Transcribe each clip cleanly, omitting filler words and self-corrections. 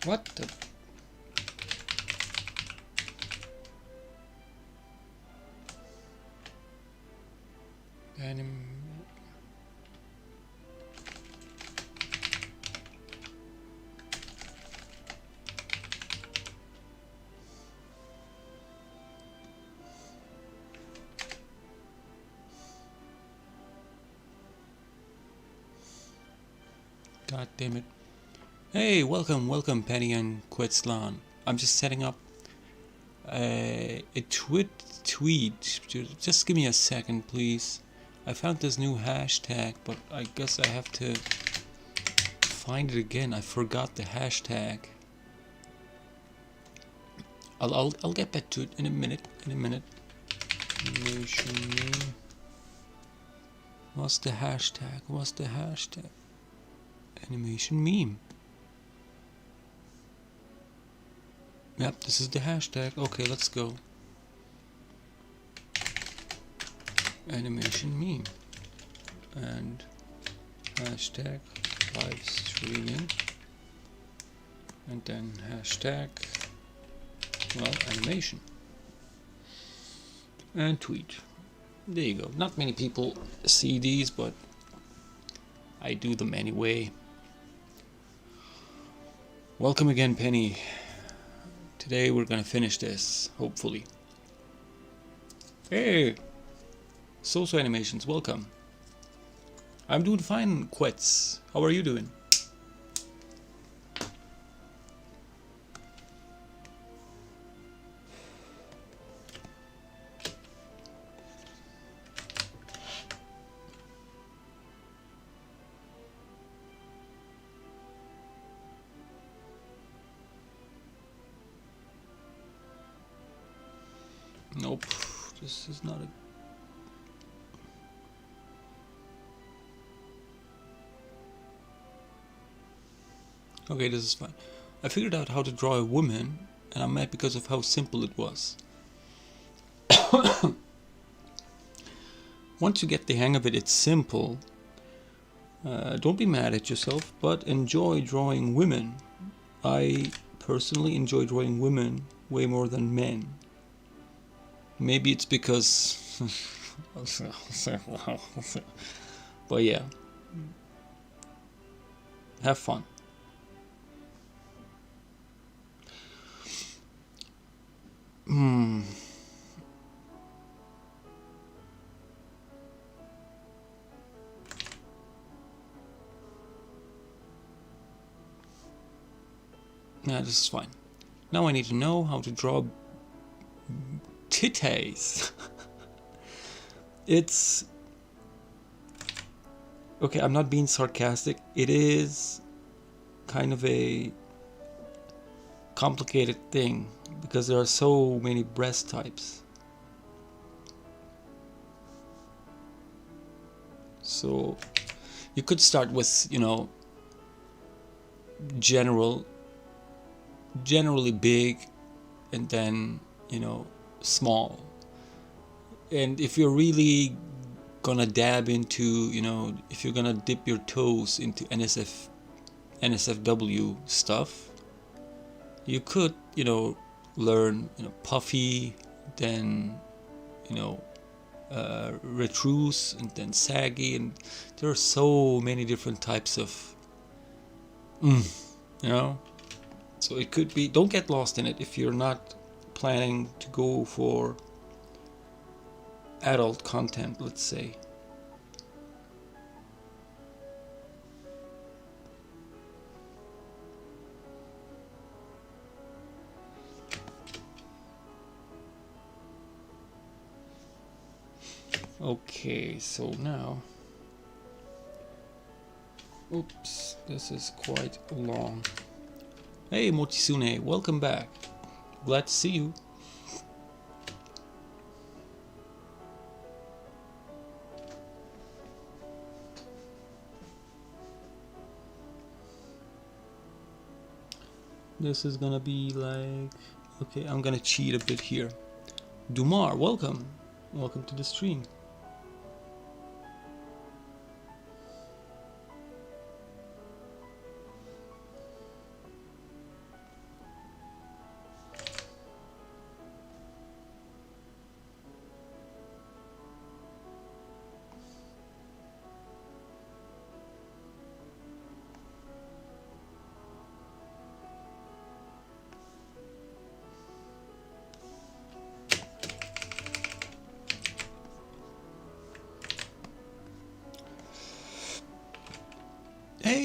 What the? God damn it. Hey, welcome Penny and Quetzlan. I'm just setting up a tweet. Just give me a second, please. I found this new hashtag, but I guess I have to find it again. I forgot the hashtag. I'll get back to it in a minute. Animation meme. What's the hashtag? Animation meme. Yep, this is the hashtag. Okay, let's go. Animation meme. And hashtag live streaming. And then hashtag, well, animation. And tweet. There you go. Not many people see these, but I do them anyway. Welcome again, Penny. Today we're gonna finish this, hopefully. Hey! So Animations, welcome. I'm doing fine, Quetz. How are you doing? Nope, this is not a... Okay, this is fine. I figured out how to draw a woman, and I'm mad because of how simple it was. Once you get the hang of it, it's simple. Don't be mad at yourself, but enjoy drawing women. I personally enjoy drawing women way more than men. Maybe it's because... but yeah. Have fun. Yeah, this is fine. Now I need to know how to draw titties. It's... Okay, I'm not being sarcastic. It is kind of a complicated thing because there are so many breast types. So you could start with, you know, generally big, and then, you know, small. And if you're really gonna dab into, you know, if you're gonna dip your toes into NSFW stuff, you could, you know, learn, you know, puffy, then, you know, retrousse, and then saggy, and there are so many different types of, you know. So it could be, don't get lost in it if you're not planning to go for adult content, let's say. Okay, so now, oops, this is quite long. Hey Mochitsune, welcome back. Glad to see you. This is gonna be like... Okay, I'm gonna cheat a bit here. Dumar, welcome. Welcome to the stream.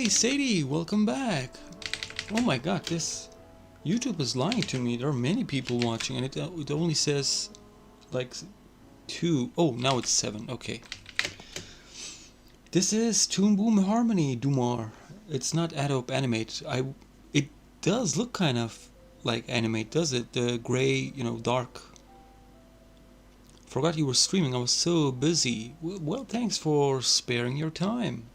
Hey Sadie, welcome back. Oh my god, this YouTube is lying to me. There are many people watching and it only says like 2. Oh, now it's 7. Okay. This is Toon Boom Harmony Dumar. It's not Adobe Animate. It does look kind of like Animate, does it? The gray, dark. Forgot you were streaming. I was so busy. Well, thanks for sparing your time.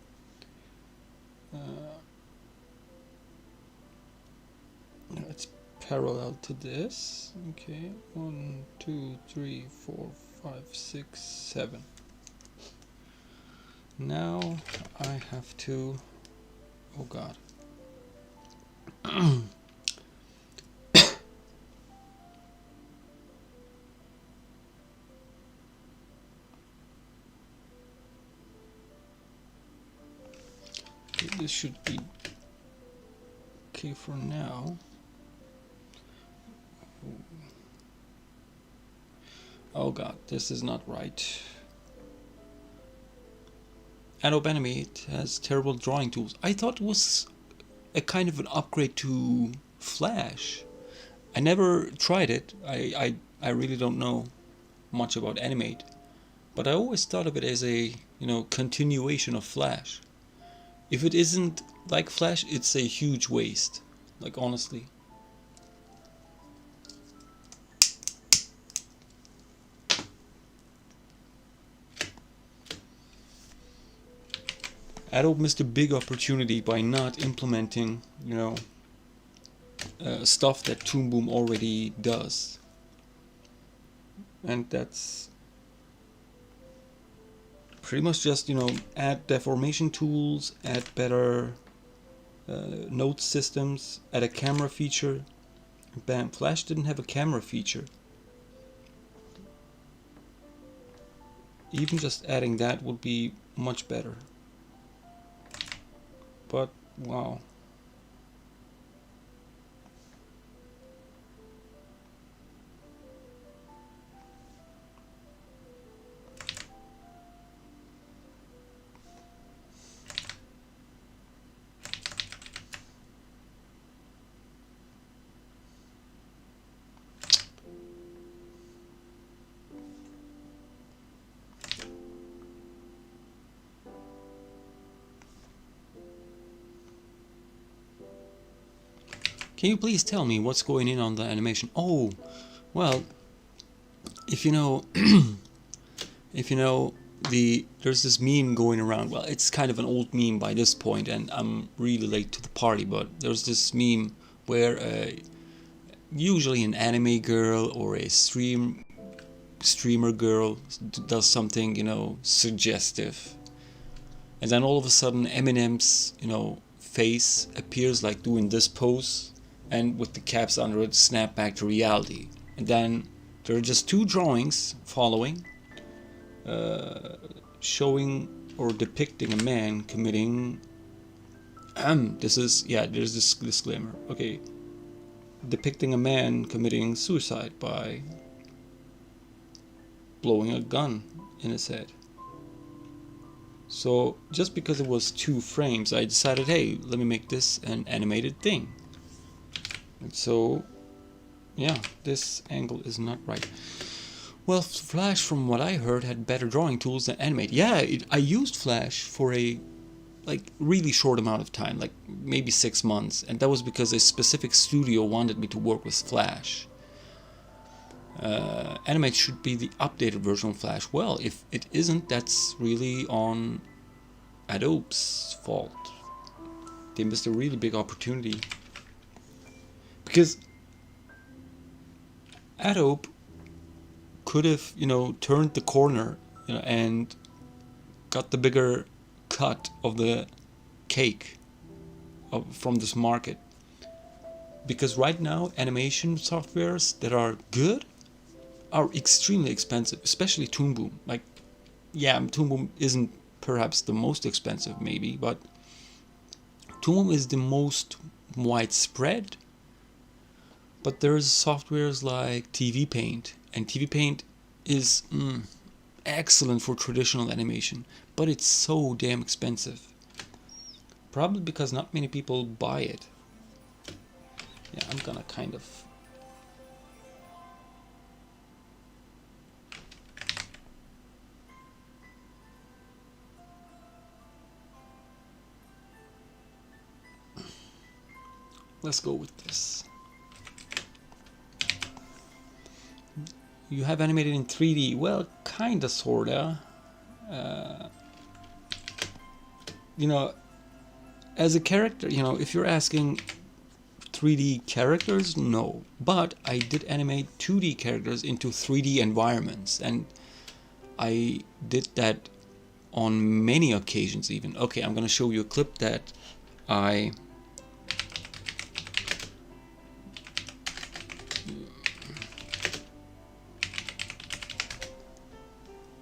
It's parallel to this. Okay, 1, 2, 3, 4, 5, 6, 7. Now I have to. Oh God. This should be okay for now. Oh God, this is not right. Adobe Animate has terrible drawing tools. I thought it was a kind of an upgrade to Flash. I never tried it. I really don't know much about Animate, but I always thought of it as a continuation of Flash. If it isn't like Flash, it's a huge waste. Like honestly. Adobe missed a big opportunity by not implementing, stuff that Toon Boom already does. And that's pretty much just, add deformation tools, add better note systems, add a camera feature. Bam, Flash didn't have a camera feature. Even just adding that would be much better. But wow. Can you please tell me what's going on the animation? Oh, well, if you know, there's this meme going around. Well, it's kind of an old meme by this point, and I'm really late to the party. But there's this meme where usually an anime girl or a streamer girl does something, suggestive, and then all of a sudden Eminem's, face appears like doing this pose. And with the caps under it, snap back to reality. And then there are just 2 drawings following, showing or depicting a man committing. There's this disclaimer. Okay, depicting a man committing suicide by blowing a gun in his head. So just because it was 2 frames, I decided, hey, let me make this an animated thing. And so, yeah, this angle is not right. Well, Flash, from what I heard, had better drawing tools than Animate. Yeah, I used Flash for a really short amount of time, like maybe 6 months, and that was because a specific studio wanted me to work with Flash. Animate should be the updated version of Flash. Well, if it isn't, that's really on Adobe's fault. They missed a really big opportunity. Because Adobe could have, turned the corner, and got the bigger cut of the cake from this market. Because right now, animation softwares that are good are extremely expensive, especially Toon Boom. Toon Boom isn't perhaps the most expensive, maybe, but Toon Boom is the most widespread. But there's softwares like TV Paint, and TV Paint is excellent for traditional animation, but it's so damn expensive. Probably because not many people buy it. Yeah, I'm gonna kind of... Let's go with this. You have animated in 3D. Well, kinda, sorta. You know, as a character, you know, if you're asking 3D characters, no. But I did animate 2D characters into 3D environments, and I did that on many occasions even. Okay, I'm gonna show you a clip that I...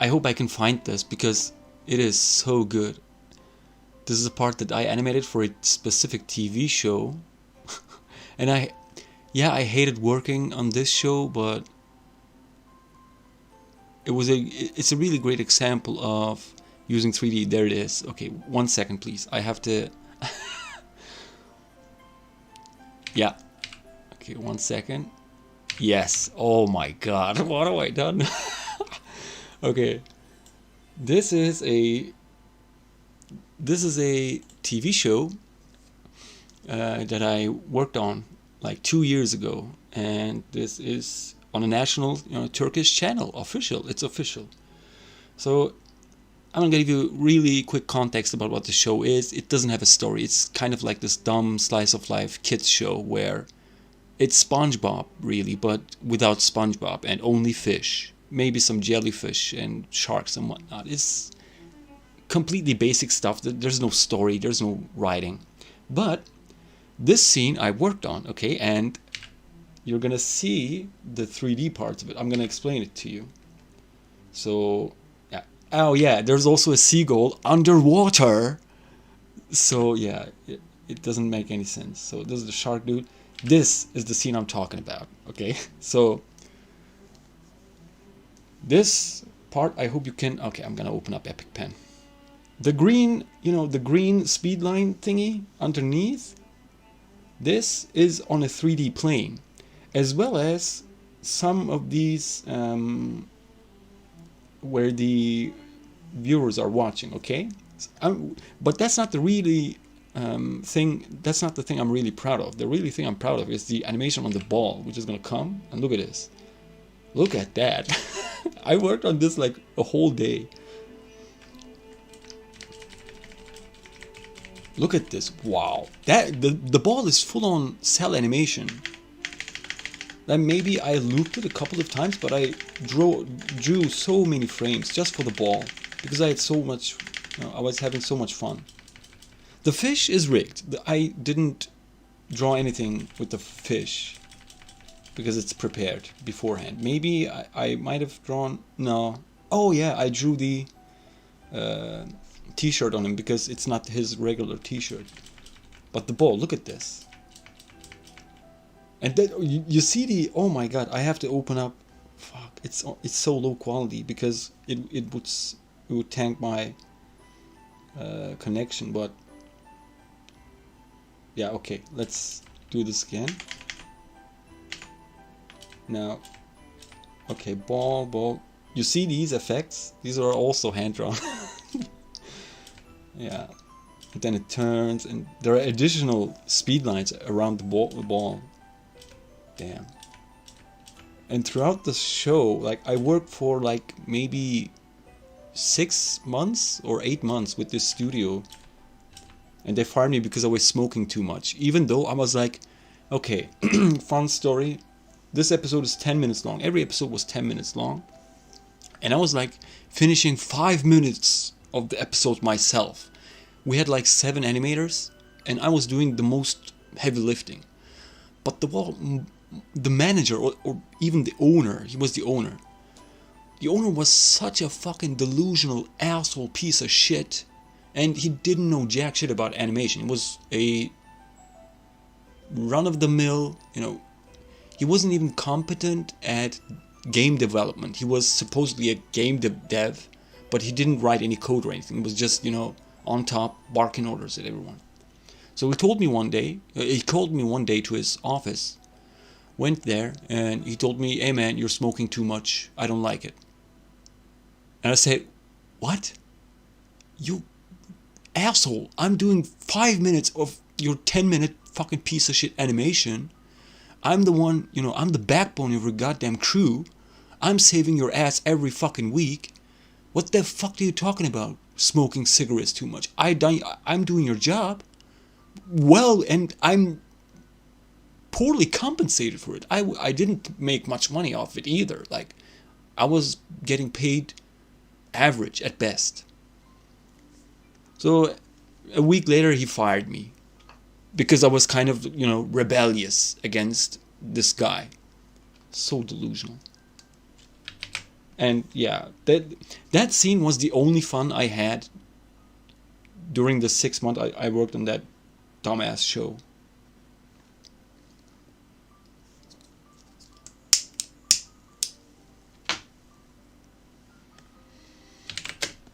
I hope I can find this because it is so good. This is a part that I animated for a specific TV show. And I hated working on this show, but it's a really great example of using 3D. There it is. Okay, 1 second please. I have to... Yeah. Okay, 1 second. Yes. Oh my god, what have I done? Okay. This is a TV show that I worked on like 2 years ago, and this is on a national, you know, Turkish channel. Official. It's official. So I'm gonna give you really quick context about what the show is. It doesn't have a story. It's kind of like this dumb slice of life kids show where it's SpongeBob really, but without SpongeBob and only fish. Maybe some jellyfish and sharks and whatnot. It's completely basic stuff. There's no story, there's no writing. But this scene I worked on, okay, and you're gonna see the 3D parts of it. I'm gonna explain it to you. So, yeah. Oh yeah, there's also a seagull underwater. So yeah, it doesn't make any sense. So this is the shark dude. This is the scene I'm talking about, okay? So this part, I hope you can... Okay, I'm gonna open up Epic Pen. The green, you know, the green speed line thingy underneath, this is on a 3D plane, as well as some of these where the viewers are watching, okay? But that's not the really thing, that's not the thing I'm really proud of. The really thing I'm proud of is the animation on the ball, which is gonna come, and look at this. Look at that. I worked on this like a whole day. Look at this. Wow. That the ball is full on cell animation. Then maybe I looped it a couple of times, but I drew so many frames just for the ball because I had so much, you know, I was having so much fun. The fish is rigged. I didn't draw anything with the fish because it's prepared beforehand. Maybe I might have drawn... No. Oh yeah, I drew the t-shirt on him because it's not his regular t-shirt. But the ball, look at this. And then you see the... Oh my god, I have to open up... Fuck, it's so low quality because it would tank my connection, but... Yeah, okay, let's do this again. Now, okay, ball. You see these effects? These are also hand-drawn. Yeah. And then it turns, and there are additional speed lines around the ball. Damn. And throughout the show, like, I worked for like maybe 6 months or 8 months with this studio. And they fired me because I was smoking too much. Even though I was like, okay, fun story. This episode is 10 minutes long. Every episode was 10 minutes long. And I was like finishing 5 minutes of the episode myself. We had like 7 animators and I was doing the most heavy lifting. But the manager or even the owner, he was the owner. The owner was such a fucking delusional asshole piece of shit. And he didn't know jack shit about animation. He was a run-of-the-mill, you know, he wasn't even competent at game development. He was supposedly a game dev, but he didn't write any code or anything. It was just, you know, on top, barking orders at everyone. So he told me one day, he called me one day to his office, went there, and he told me, hey man, you're smoking too much, I don't like it. And I said, what? You asshole, I'm doing 5 minutes of your 10-minute fucking piece of shit animation. I'm the one, I'm the backbone of your goddamn crew. I'm saving your ass every fucking week. What the fuck are you talking about? Smoking cigarettes too much. I'm doing your job well, and I'm poorly compensated for it. I didn't make much money off it either. Like, I was getting paid average at best. So a week later he fired me because I was kind of, rebellious against this guy. So delusional. And yeah, that scene was the only fun I had during the 6 months I worked on that dumbass show.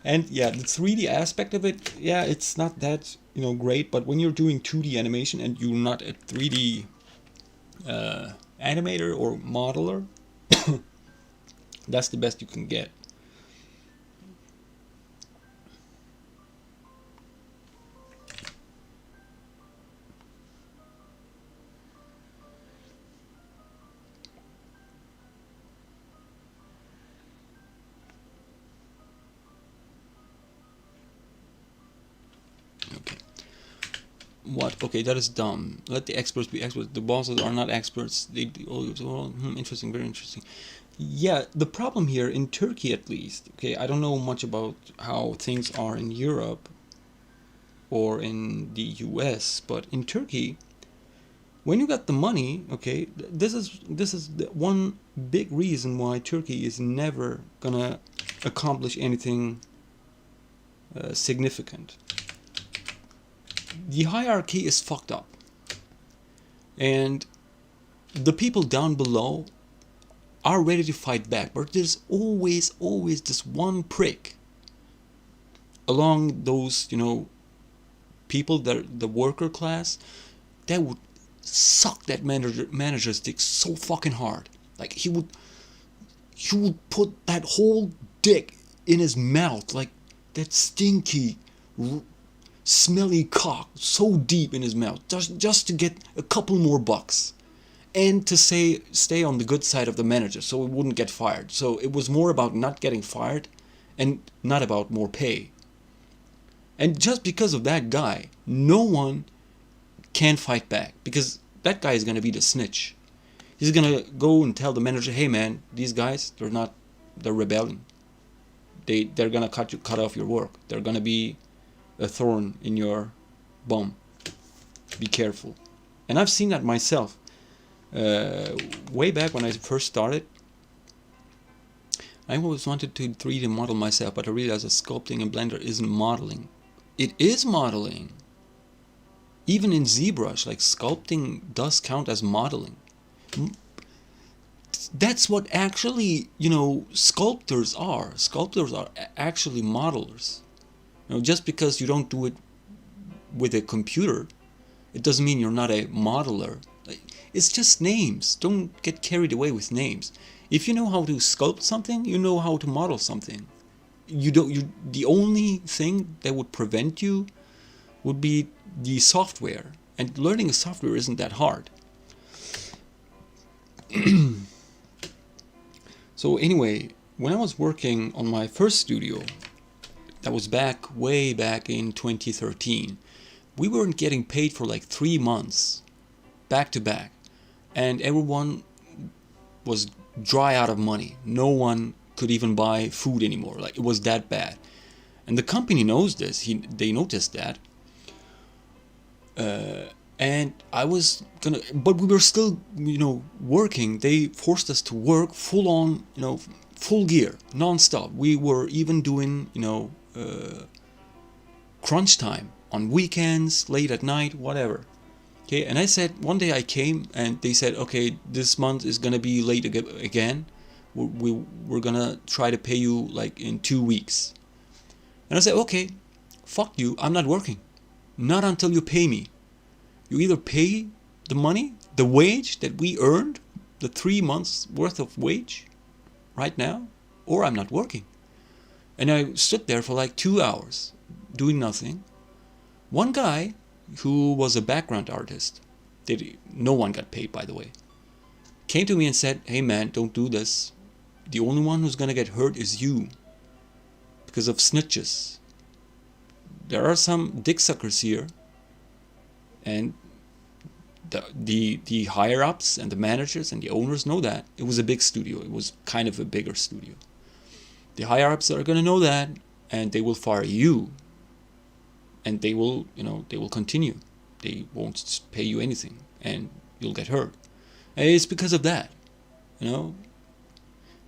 And yeah, the 3D aspect of it, yeah, it's not that, great. But when you're doing 2D animation and you're not a 3D animator or modeler, that's the best you can get. Okay. What? Okay, that is dumb. Let the experts be experts. The bosses are not experts. Interesting, very interesting. Yeah, the problem here in Turkey, at least. Okay, I don't know much about how things are in Europe or in the US, but in Turkey, when you got the money, okay, this is the one big reason why Turkey is never gonna accomplish anything significant. The hierarchy is fucked up, and the people down below are ready to fight back, but there's always this one prick along those, people, that the worker class, that would suck that manager's dick so fucking hard. Like, he would put that whole dick in his mouth, like that stinky, smelly cock so deep in his mouth, just to get a couple more bucks, and to stay on the good side of the manager so it wouldn't get fired. So it was more about not getting fired and not about more pay. And just because of that guy, no one can fight back, because that guy is going to be the snitch. He's going to go and tell the manager, hey man, these guys, they're rebelling. They're going to cut off your work. They're going to be a thorn in your bum. Be careful. And I've seen that myself. Way back when I first started, I always wanted to 3D model myself, but I realized that sculpting in Blender isn't modeling. It is modeling. Even in ZBrush, like, sculpting does count as modeling. That's what actually, sculptors are. Sculptors are actually modelers. Just because you don't do it with a computer, it doesn't mean you're not a modeler. It's just names. Don't get carried away with names. If you know how to sculpt something, you know how to model something. The only thing that would prevent you would be the software. And learning a software isn't that hard. So anyway, when I was working on my first studio, that was way back in 2013, we weren't getting paid for like 3 months, back to back. And everyone was dry out of money. No one could even buy food anymore. Like, it was that bad. And the company knows this. They noticed that. And I was gonna, but we were still, working. They forced us to work full on, full gear, non-stop. We were even doing, crunch time on weekends, late at night, whatever. Okay, and I said, one day I came and they said, okay, this month is gonna be late again. We're gonna try to pay you like in 2 weeks. And I said, okay, fuck you, I'm not working. Not until you pay me. You either pay the money, the wage that we earned, the 3 months worth of wage right now, or I'm not working. And I stood there for like 2 hours doing nothing. One guy who was a background artist, no one got paid, by the way, came to me and said, "Hey man, don't do this. The only one who's gonna get hurt is you because of snitches. There are some dick suckers here, and the higher ups and the managers and the owners know that." It was a big studio. It was kind of a bigger studio. The higher ups are gonna know that, and they will fire you. And they will, they will continue. They won't pay you anything, and you'll get hurt. And it's because of that,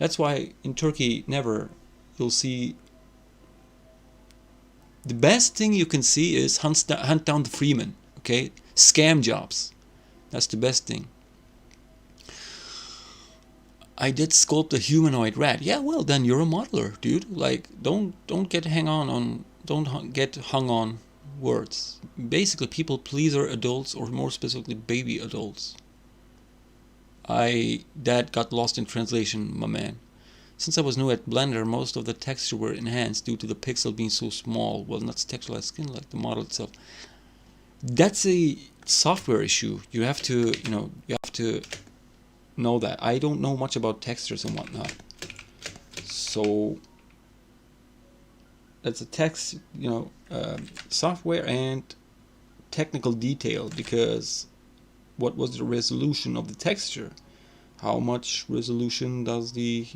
That's why in Turkey, never you'll see. The best thing you can see is hunt down the freemen, okay? Scam jobs. That's the best thing. I did sculpt a humanoid rat. Yeah, well then you're a modeler, dude. Like don't get hung on words. Basically, people pleaser adults, or more specifically, baby adults. That got lost in translation, my man. Since I was new at Blender, most of the texture were enhanced due to the pixel being so small. Well, not texturized skin like the model itself. That's a software issue. You have to know that. I don't know much about textures and whatnot. So that's a software and technical detail, because what was the resolution of the texture? How much resolution does the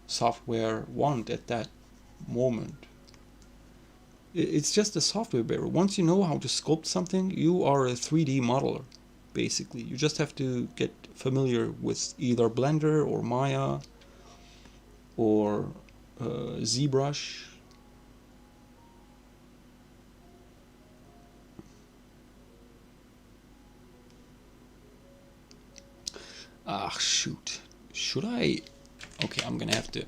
software want at that moment? It's just a software barrier. Once you know how to sculpt something, you are a 3D modeler, basically. You just have to get familiar with either Blender or Maya or ZBrush. Ah, shoot. Should I? Okay, I'm gonna have to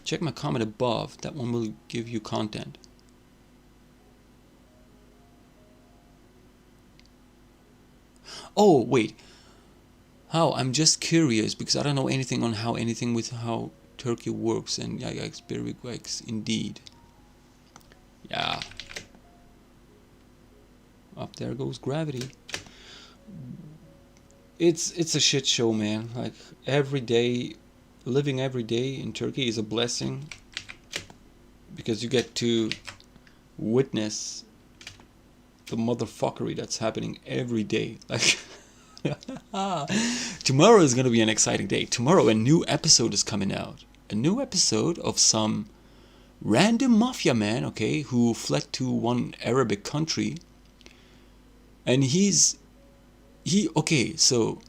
check my comment above. That one will give you content. Oh, wait. How? I'm just curious, because I don't know anything on how Turkey works, and yeah, very works indeed. Yeah. Up there goes gravity. It's a shit show, man. Like living every day in Turkey is a blessing, because you get to witness the motherfuckery that's happening every day. Like tomorrow is gonna be an exciting day. Tomorrow a new episode is coming out. A new episode of some random mafia man, okay, who fled to one Arabic country, and so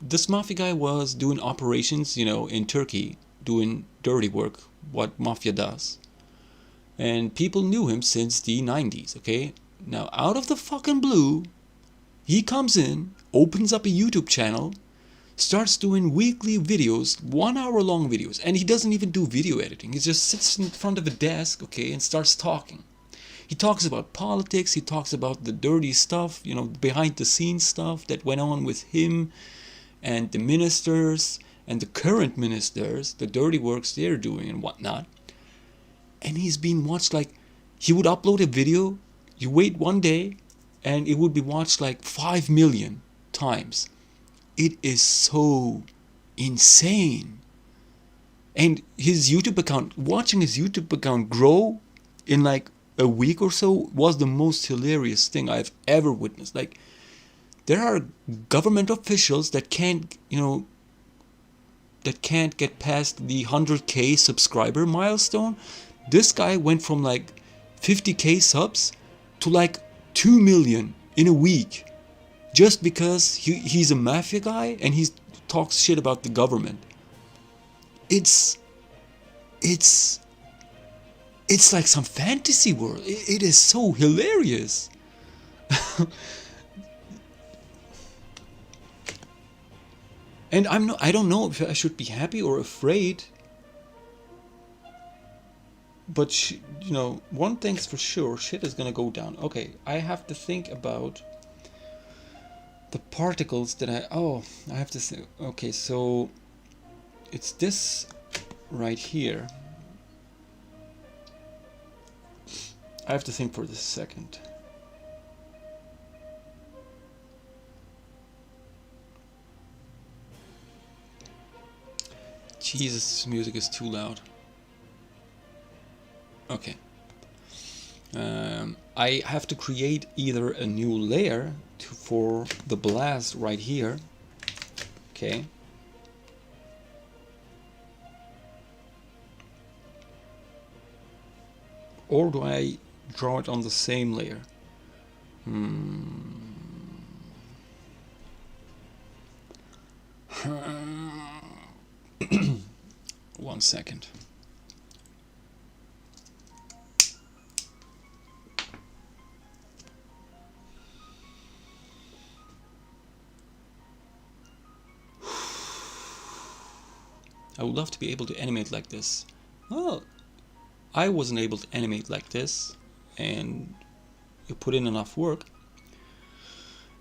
this mafia guy was doing operations, in Turkey, doing dirty work, what mafia does. And people knew him since the 90s, okay? Now, out of the fucking blue, he comes in, opens up a YouTube channel, starts doing weekly videos, 1 hour long videos, and he doesn't even do video editing. He just sits in front of a desk, okay, and starts talking. He talks about politics, he talks about the dirty stuff, behind the scenes stuff that went on with him and the ministers and the current ministers, the dirty works they're doing and whatnot. And he's being watched like, he would upload a video, you wait 1 day, and it would be watched like 5 million times. It is so insane. And watching his YouTube account grow in like a week or so was the most hilarious thing I've ever witnessed. Like, there are government officials that can't get past the 100K subscriber milestone. This guy went from like 50K subs to like 2 million in a week, just because he's a mafia guy and he talks shit about the government. It's like some fantasy world. It is so hilarious. And I don't know if I should be happy or afraid. But you know, one thing's for sure, shit is gonna go down. Okay, I have to think about the particles that I have to say. Okay, so it's this right here. I have to think for this second. Jesus, this music is too loud. Okay. I have to create either a new layer for the blast right here. Okay. Or do I draw it on the same layer? One second. I would love to be able to animate like this. Well, I wasn't able to animate like this, and you put in enough work.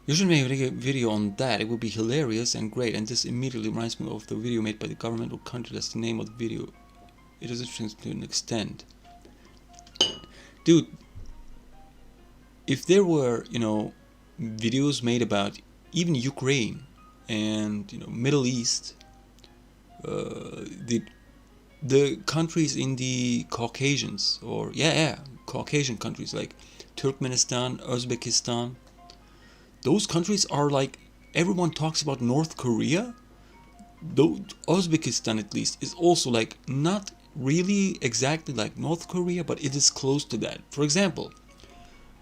You should make a video on that. It would be hilarious and great. And this immediately reminds me of the video made by the government or country. That's the name of the video. It is interesting to an extent. Dude, if there were, you know, videos made about even Ukraine and, you know, Middle East, the countries in the Caucasians, or Caucasian countries like Turkmenistan, Uzbekistan, those countries are like, everyone talks about North Korea, though Uzbekistan at least is also like not really exactly like North Korea, but it is close to that. For example,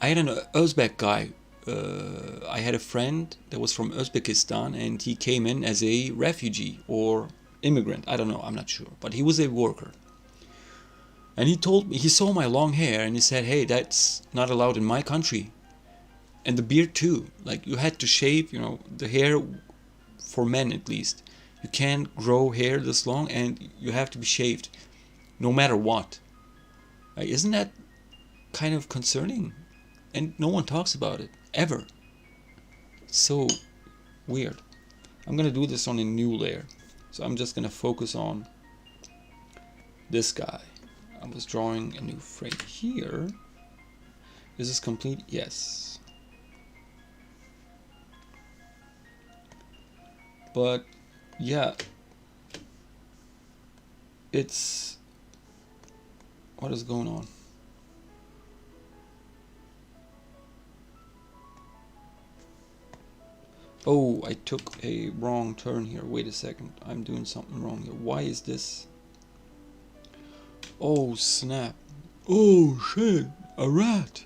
I had an Uzbek guy. I had a friend that was from Uzbekistan, and he came in as a refugee or immigrant. I don't know, I'm not sure, but he was a worker. And he told me, he saw my long hair and he said, hey, that's not allowed in my country. And the beard too. Like, you had to shave, you know, the hair, for men at least. You can't grow hair this long, and you have to be shaved no matter what. Like, isn't that kind of concerning? And no one talks about it, ever. So weird. I'm gonna do this on a new layer. So I'm just gonna focus on this guy. I was drawing a new frame here. Is this complete? Yes. But yeah, it's, what is going on? Oh, I took a wrong turn here. Wait a second, I'm doing something wrong here. Why is this? Oh snap. Oh shit, a rat.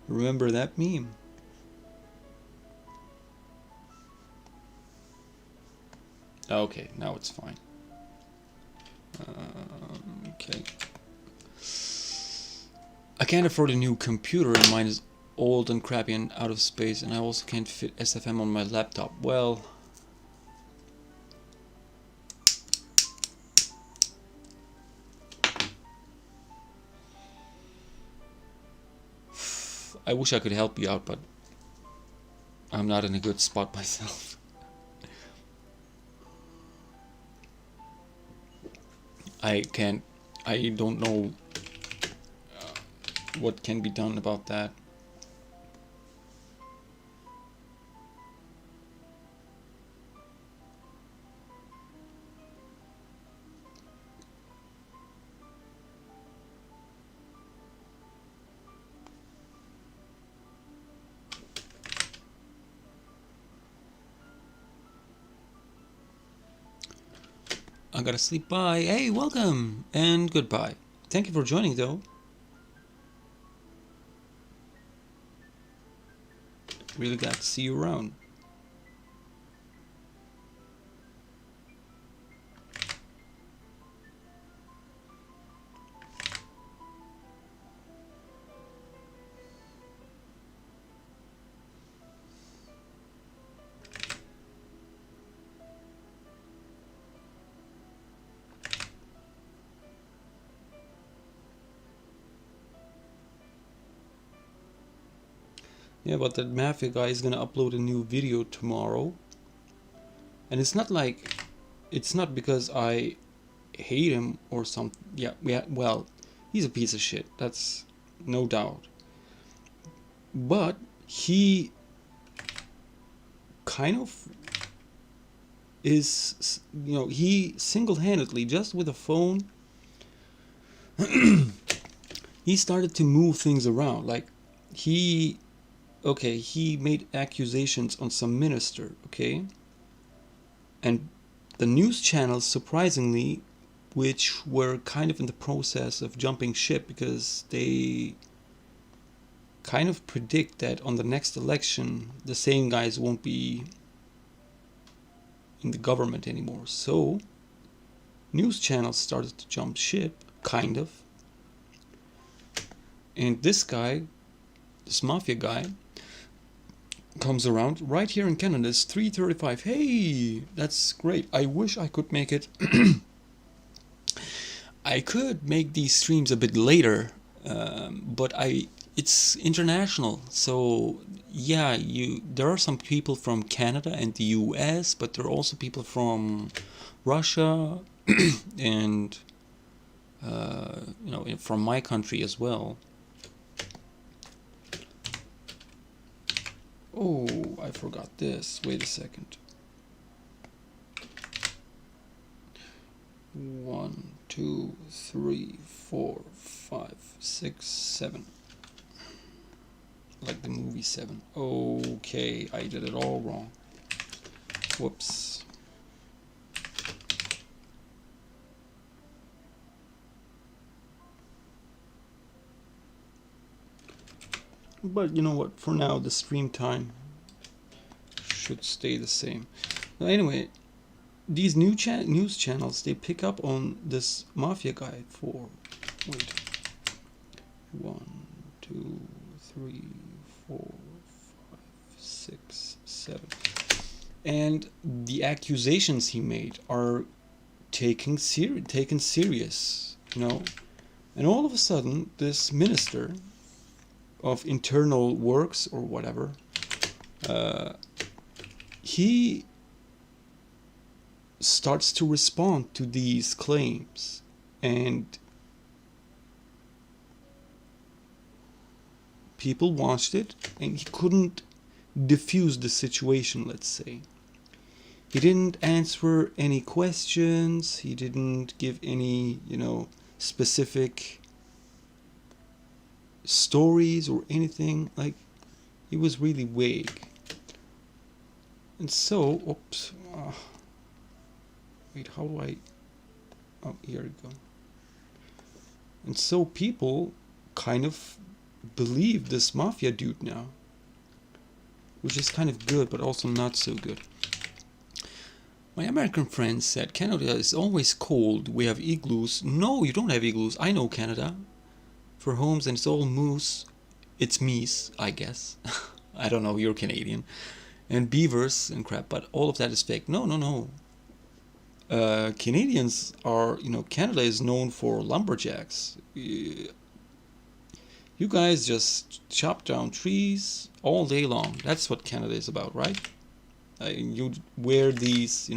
Remember that meme? Okay, now it's fine. Okay. I can't afford a new computer, and mine is old and crappy and out of space, and I also can't fit SFM on my laptop. Well, I wish I could help you out, but I'm not in a good spot myself. I don't know what can be done about that. I gotta sleep. Bye. Hey, welcome and goodbye. Thank you for joining, though. Really glad to see you around. Yeah, but that mafia guy is gonna upload a new video tomorrow. And it's not because I hate him or something. Yeah, well, he's a piece of shit. That's no doubt. But he kind of is, he single-handedly, just with a phone, he started to move things around. Like, he made accusations on some minister, okay? And the news channels, surprisingly, which were kind of in the process of jumping ship because they kind of predict that on the next election, the same guys won't be in the government anymore. So, news channels started to jump ship, kind of. And this guy, this mafia guy, comes around right here in Canada. It's 3:35. Hey, that's great. I wish I could make it. I could make these streams a bit later, but it's international. So yeah, there are some people from Canada and the US, but there are also people from Russia and from my country as well. Oh, I forgot this. Wait a second. 1, 2, 3, 4, 5, 6, 7. Like the movie 7. Okay, I did it all wrong. Whoops. But you know what? For now, the stream time should stay the same. But anyway, these news channels, they pick up on this mafia guy for 1, 2, 3, 4, 5, 6, 7, and the accusations he made are taken serious, and all of a sudden this minister of internal works or whatever, he starts to respond to these claims, and people watched it, and he couldn't diffuse the situation, let's say. He didn't answer any questions, he didn't give any, specific stories or anything. Like, he was really vague. And so, oops, wait, how do I, here we go. And so people kind of believe this mafia dude now, which is kind of good, but also not so good. My American friend said Canada is always cold. We have igloos. No, you don't have igloos. I know Canada. For homes, and it's all moose. It's meese, I guess. I don't know, you're Canadian. And beavers and crap, but all of that is fake. No. Canadians are, Canada is known for lumberjacks. You guys just chop down trees all day long. That's what Canada is about, right? You wear these,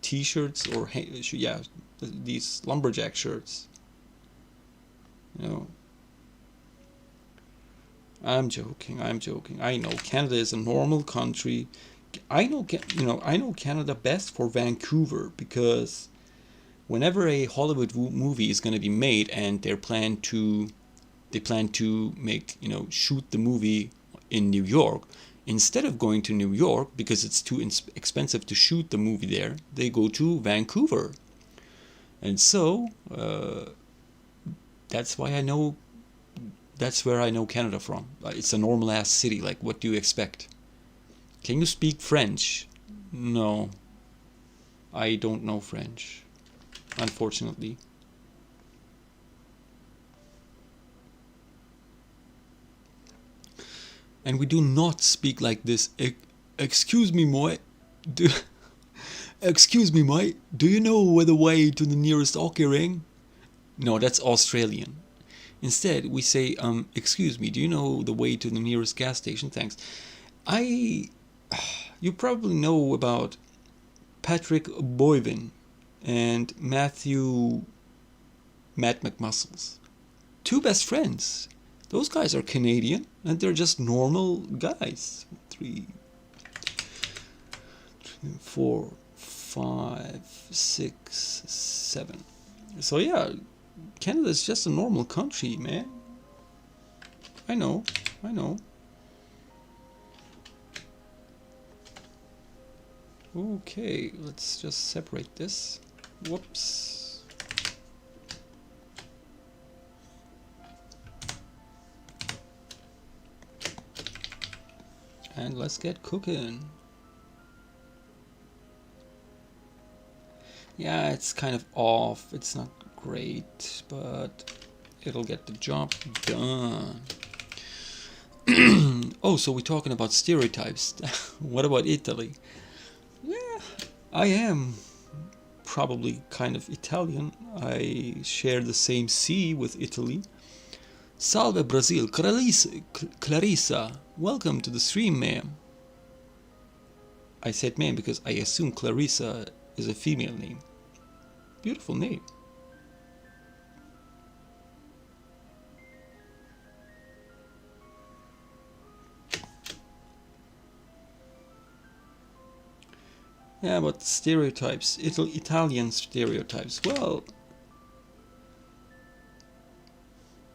t-shirts or, these lumberjack shirts. I'm joking. I know Canada is a normal country. I know Canada best for Vancouver, because whenever a Hollywood movie is going to be made and they plan to make, shoot the movie in New York, instead of going to New York because it's too expensive to shoot the movie there, they go to Vancouver. And so that's why I know. That's where I know Canada from. It's a normal ass city. Like, what do you expect? Can you speak French? No. I don't know French, unfortunately. And we do not speak like this. Excuse me, moi. Excuse me, moi. Do you know where the way to the nearest hockey ring? No, that's Australian. Instead, we say, excuse me, do you know the way to the nearest gas station? Thanks. You probably know about Patrick Boivin and Matt McMuscles. Two best friends. Those guys are Canadian, and they're just normal guys. 3, 4, 5, 6, 7. So yeah, Canada's just a normal country, man. I know. Okay, let's just separate this. Whoops. And let's get cooking. Yeah, it's kind of off. It's not great, but it'll get the job done. Oh, so we're talking about stereotypes. What about Italy? Yeah, I am probably kind of Italian. I share the same sea with Italy. Salve Brazil, Clarissa, welcome to the stream, ma'am. I said ma'am because I assume Clarissa is a female name. Beautiful name. Yeah, but stereotypes, Italian stereotypes. Well,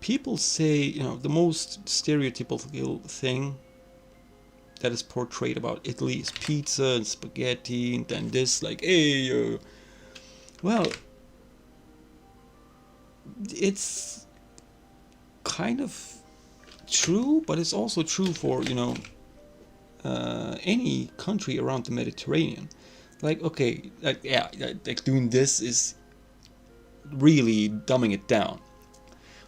people say, the most stereotypical thing that is portrayed about Italy is pizza and spaghetti, and then this, like, hey, well, it's kind of true, but it's also true for, any country around the Mediterranean. Like, okay, like doing this is really dumbing it down.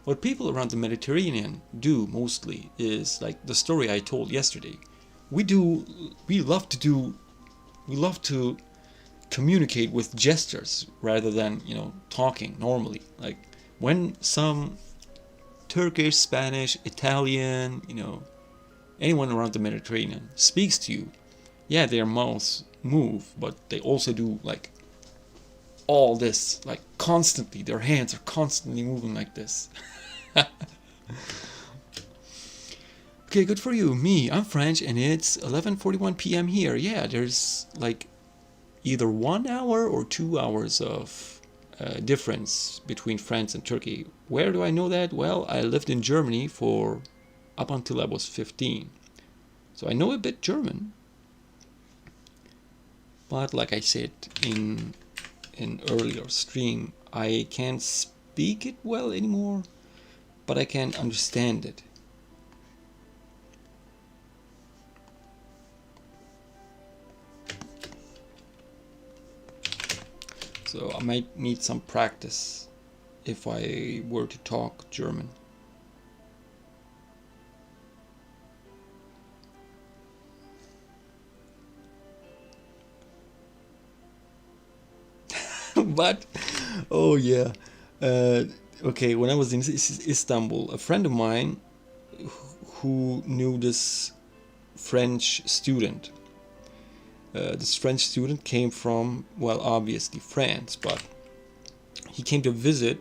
What people around the Mediterranean do mostly is like the story I told yesterday. We love to communicate with gestures rather than, talking normally. Like when some Turkish, Spanish, Italian, anyone around the Mediterranean speaks to you, yeah, their mouths move, but they also do like all this, like constantly. Their hands are constantly moving like this. Okay, good for you. Me, I'm French, and it's 11:41 p.m. here. Yeah, there's like either 1 hour or 2 hours of difference between France and Turkey. Where do I know that? Well, I lived in Germany for up until I was 15, so I know a bit German. But like I said in an earlier stream, I can't speak it well anymore, but I can understand it. So I might need some practice if I were to talk German. But, oh yeah. Okay, when I was in Istanbul, a friend of mine who knew this French student. This French student came from, well, obviously France, but he came to visit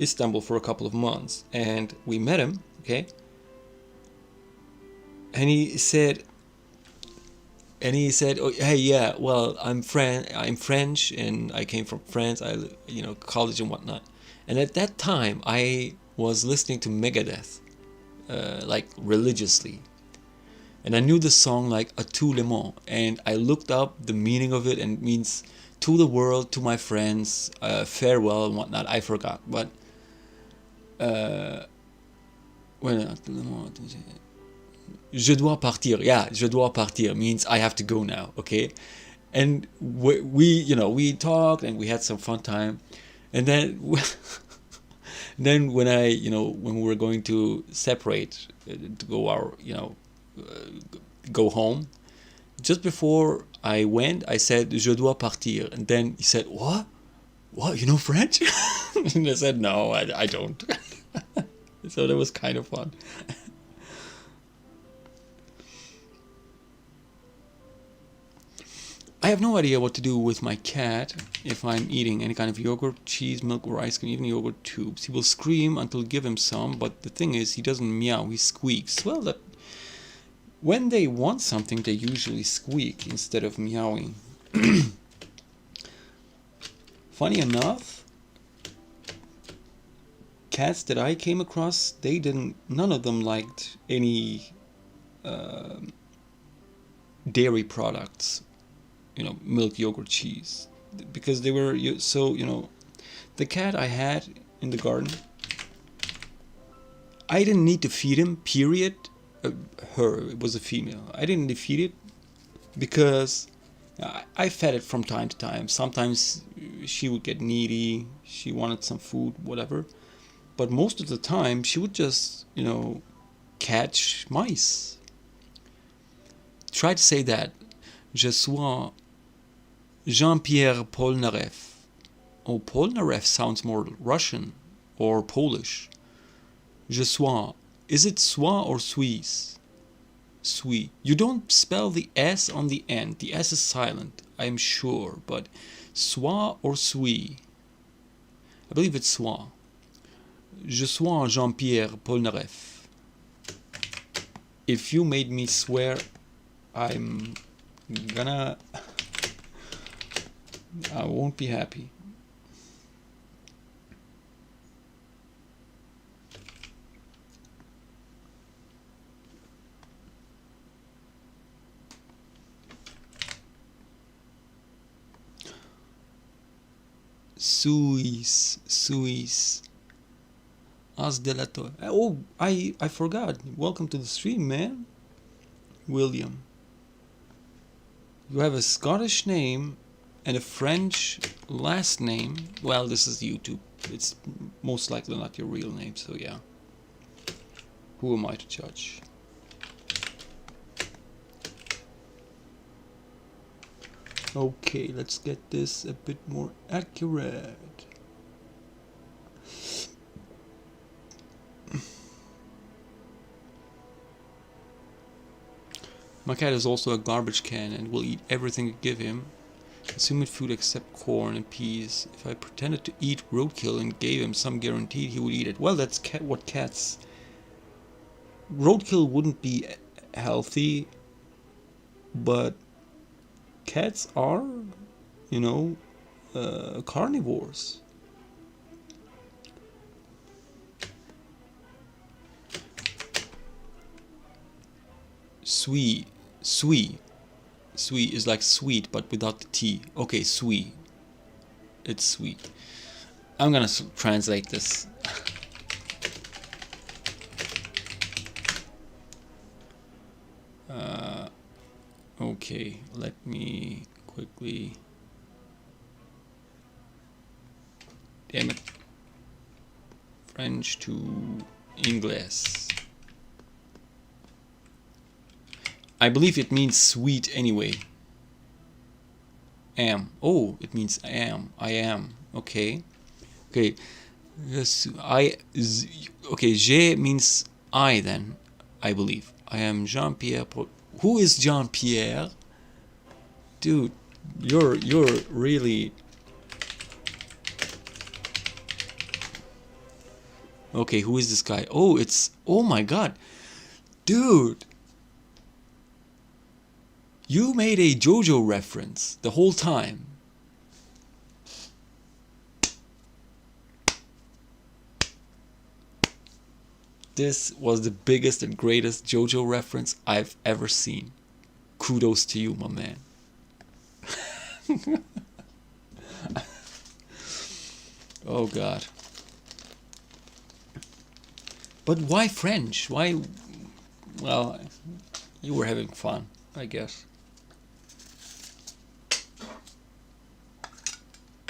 Istanbul for a couple of months, and we met him, okay? And he said, oh, hey, yeah, well, I'm French, and I came from France, college and whatnot. And at that time, I was listening to Megadeth, like religiously. And I knew the song like A Tout le monde, and I looked up the meaning of it, and it means to the world, to my friends, farewell and whatnot. I forgot, but Je dois partir. Yeah, je dois partir means I have to go now. Okay, and we talked and we had some fun time, and then then when when we were going to separate to go go home, just before I went, I said je dois partir, and then he said what you know French. And I said, no, I don't. So that was kind of fun. I have no idea what to do with my cat if I'm eating any kind of yogurt, cheese, milk, or ice cream, even yogurt tubes. He will scream until I give him some, but the thing is, he doesn't meow, he squeaks. Well, that when they want something, they usually squeak instead of meowing. Funny enough, cats that I came across, none of them liked any dairy products, milk, yogurt, cheese, because they were so, the cat I had in the garden, I didn't need to feed him, period. It was a female. I didn't need to feed it because I fed it from time to time. Sometimes she would get needy, she wanted some food, whatever. But most of the time, she would just, catch mice. Try to say that. Je suis Jean-Pierre Polnareff. Oh, Polnareff sounds more Russian or Polish. Je suis. Is it soit or Suisse? Suis. You don't spell the S on the end. The S is silent, I am sure. But soit or suis? I believe it's soit. Je suis Jean-Pierre Polnareff. If you made me swear, I'm gonna... I won't be happy. Suis. As de la Torre. Oh, I forgot. Welcome to the stream, man. William. You have a Scottish name and a French last name. Well, this is YouTube. It's most likely not your real name, so yeah. Who am I to judge? Okay, let's get this a bit more accurate. My cat is also a garbage can and will eat everything you give him. Consume food except corn and peas. If I pretended to eat roadkill and gave him some guaranteed he would eat it. Well, that's what cats... Roadkill wouldn't be healthy, but cats are, carnivores. Sweet is like sweet, but without the T. Okay, sweet. It's sweet. I'm gonna translate this. Okay, let me quickly... Damn it. French to English. I believe it means sweet anyway. Am. Oh, it means I am. I am. Okay. Okay. Yes, okay, je means I then, I believe. I am Jean-Pierre. Who is Jean-Pierre? Dude, you're really... Okay, who is this guy? Oh, oh my god. Dude. You made a JoJo reference the whole time. This was the biggest and greatest JoJo reference I've ever seen. Kudos to you, my man. Oh god. But why French? Why? Well, you were having fun, I guess.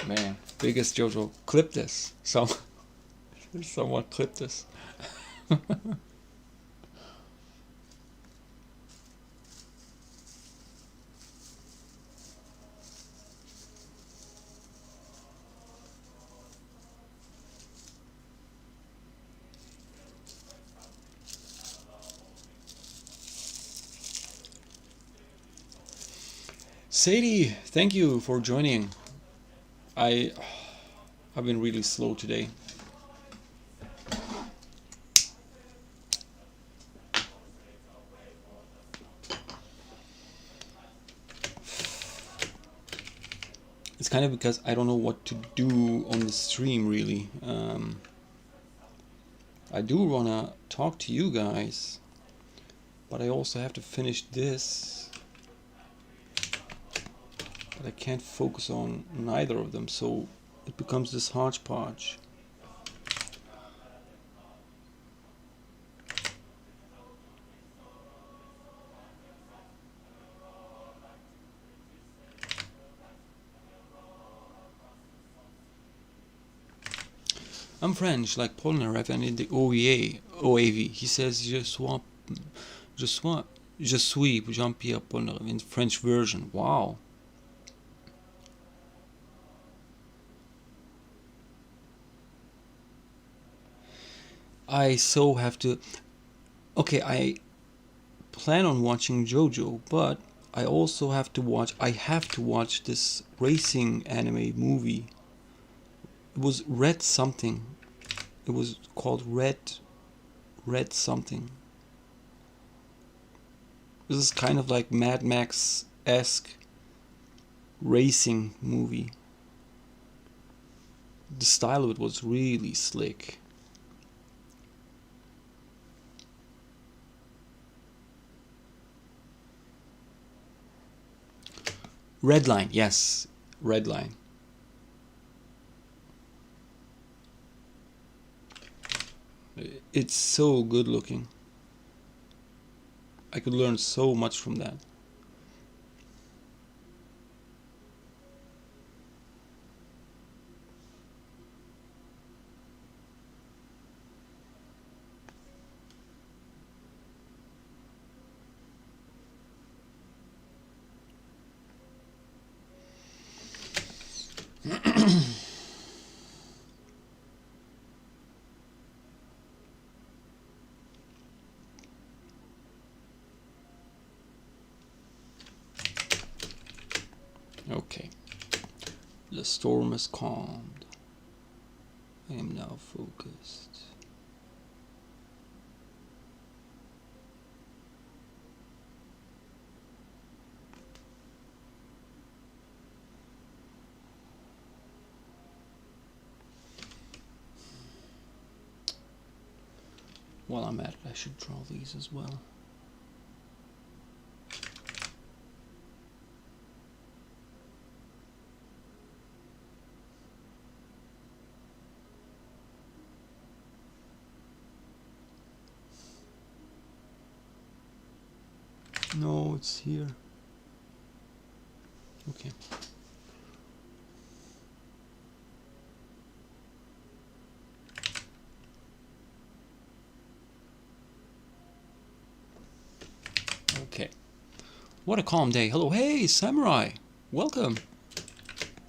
Man, biggest JoJo. Clip this. Someone clip this. Sadie, thank you for joining. I've been really slow today. It's kind of because I don't know what to do on the stream, really. I do want to talk to you guys, but I also have to finish this. But I can't focus on neither of them, so it becomes this hodgepodge. I'm French, like Polnareff, and in the OAV, he says je suis Jean-Pierre Polnareff in the French version. Wow. I so have to. Okay, I plan on watching JoJo, but I also have to watch. I have to watch this racing anime movie. It was Red something. It was called Red something. This is kind of like Mad Max-esque racing movie. The style of it was really slick. Redline, yes, Redline. It's so good looking. I could learn so much from that. Okay. The storm has calmed. I am now focused. While I'm at it, I should draw these as well. No, it's here. Okay. Okay. What a calm day. Hello, hey, Samurai. Welcome.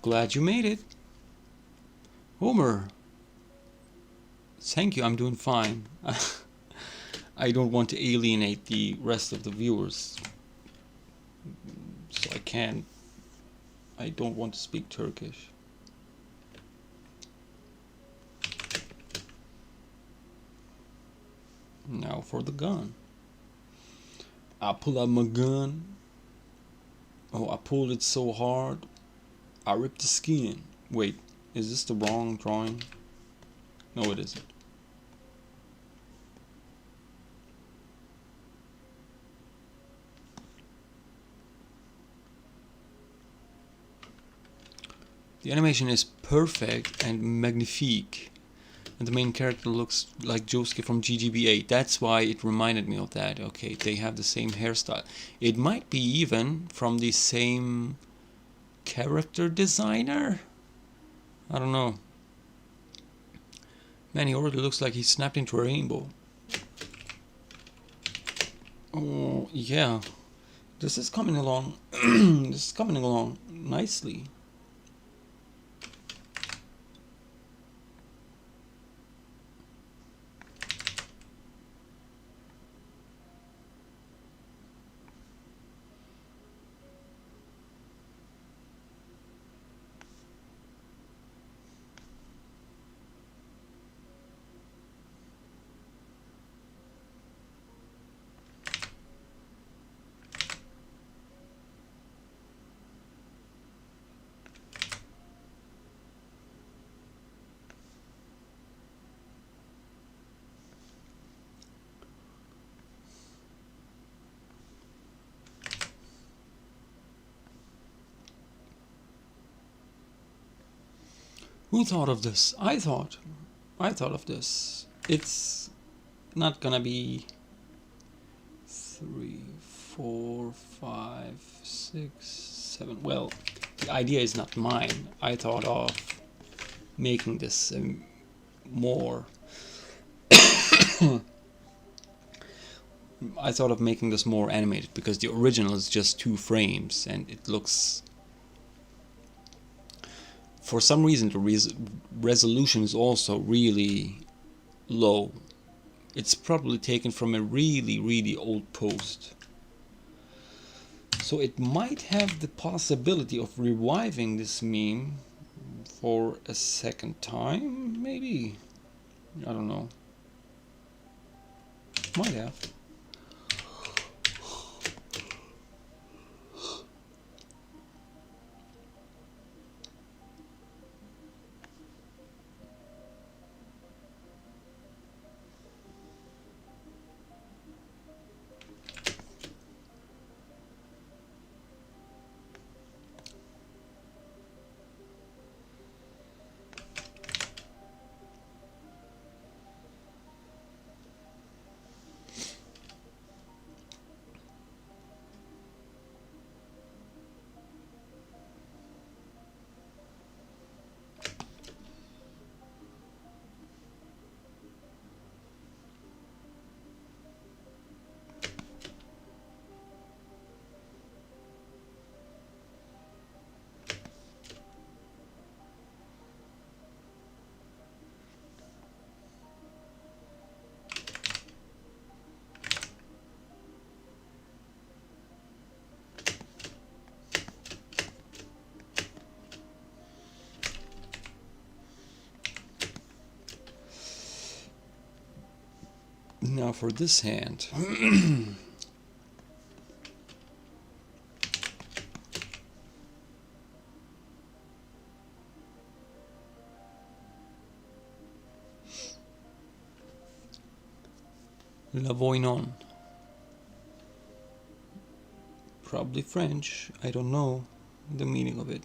Glad you made it. Homer. Thank you, I'm doing fine. I don't want to alienate the rest of the viewers. So I don't want to speak Turkish. Now for the gun. I pull out my gun. Oh, I pulled it so hard. I ripped the skin. Wait, is this the wrong drawing? No, it isn't. The animation is perfect and magnifique. And the main character looks like Josuke from GGB8. That's why it reminded me of that. Okay, they have the same hairstyle. It might be even from the same character designer? I don't know. Man, he already looks like he snapped into a rainbow. Oh, yeah. This is coming along. This is coming along nicely. Who thought of this? I thought of this. It's not gonna be 3, 4, 5, 6, 7. Well, the idea is not mine. I thought of making this more. I thought of making this more animated because the original is just 2 frames and it looks. For some reason, the resolution is also really low. It's probably taken from a really, really old post. So it might have the possibility of reviving this meme for a second time, maybe. I don't know. Might have. Now for this hand. La Voinon. Probably French. I don't know the meaning of it.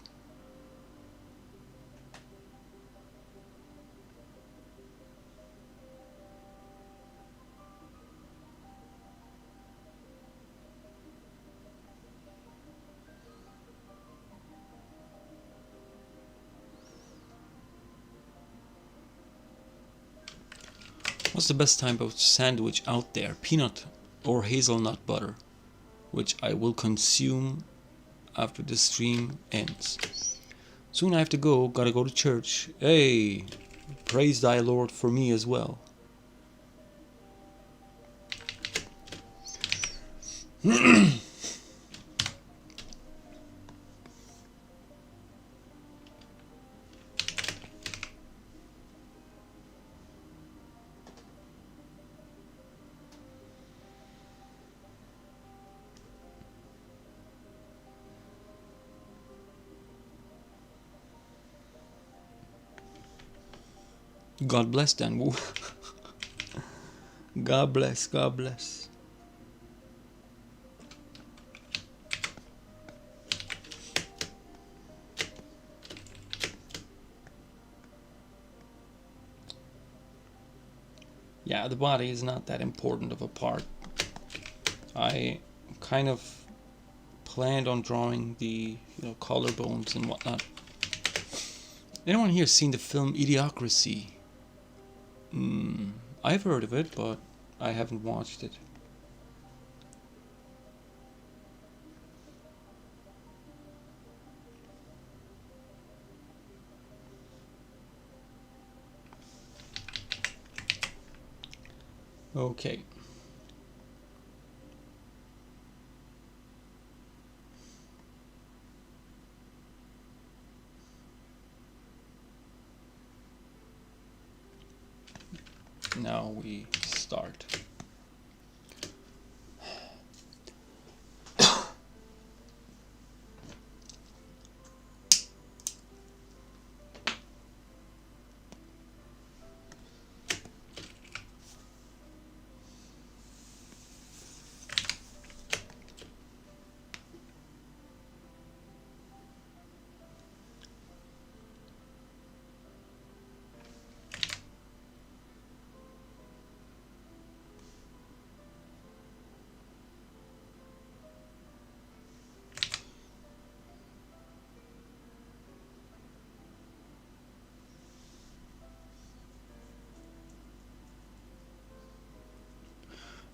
What's the best type of sandwich out there? Peanut or hazelnut butter, which I will consume after the stream ends. Soon I have to go, gotta go to church. Hey, praise thy Lord for me as well. God bless Dan. God bless, God bless. Yeah, the body is not that important of a part. I kind of planned on drawing the collarbones and whatnot. Anyone here seen the film Idiocracy? I've heard of it, but I haven't watched it. Okay. Now we start.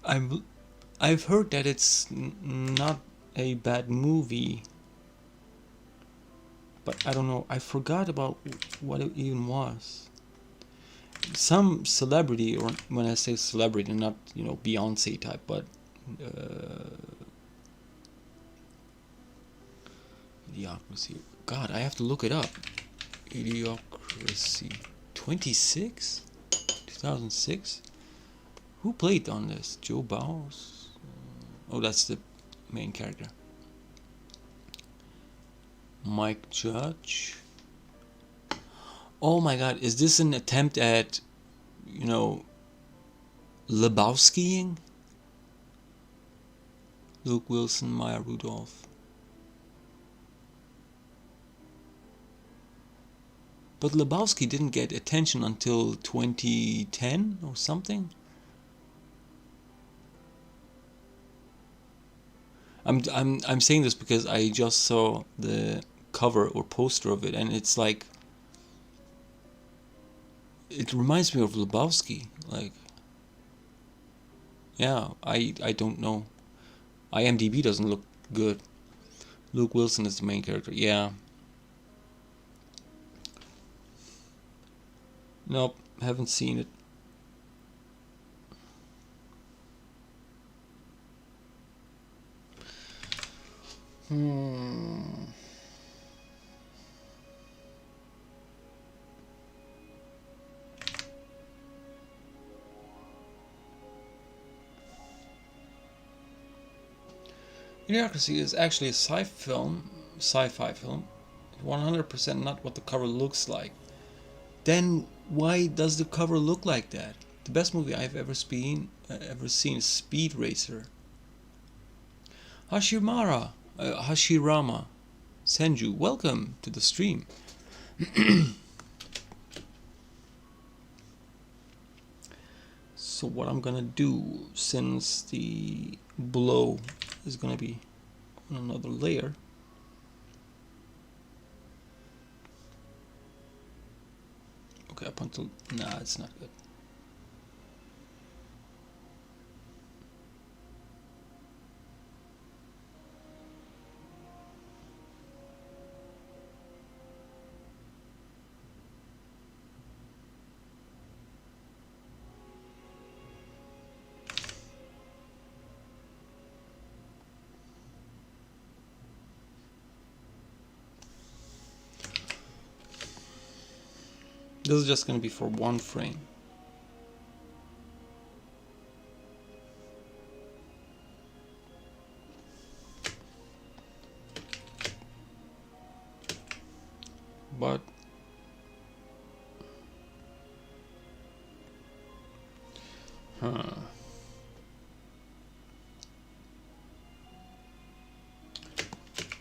I've heard that it's not a bad movie, but I don't know. I forgot about what it even was. Some celebrity, or when I say celebrity, not Beyonce type, but Idiocracy. God, I have to look it up. Idiocracy. 26? 2006? Who played on this? Joe Bowers? Oh, that's the main character. Mike Judge. Oh my god, is this an attempt at, Lebowskiing? Luke Wilson, Maya Rudolph. But Lebowski didn't get attention until 2010 or something. I'm saying this because I just saw the cover or poster of it, and it's like, it reminds me of Lebowski. Like, yeah, I don't know. IMDb doesn't look good. Luke Wilson is the main character. Yeah. Nope, haven't seen it. Idiocracy is actually a sci-fi film, 100% not what the cover looks like. Then why does the cover look like that? The best movie I've ever seen is Speed Racer. Hashirama Senju, welcome to the stream. So what I'm gonna do, since the blow is gonna be on another layer, okay, up until, nah, it's not good. This is just going to be for one frame. But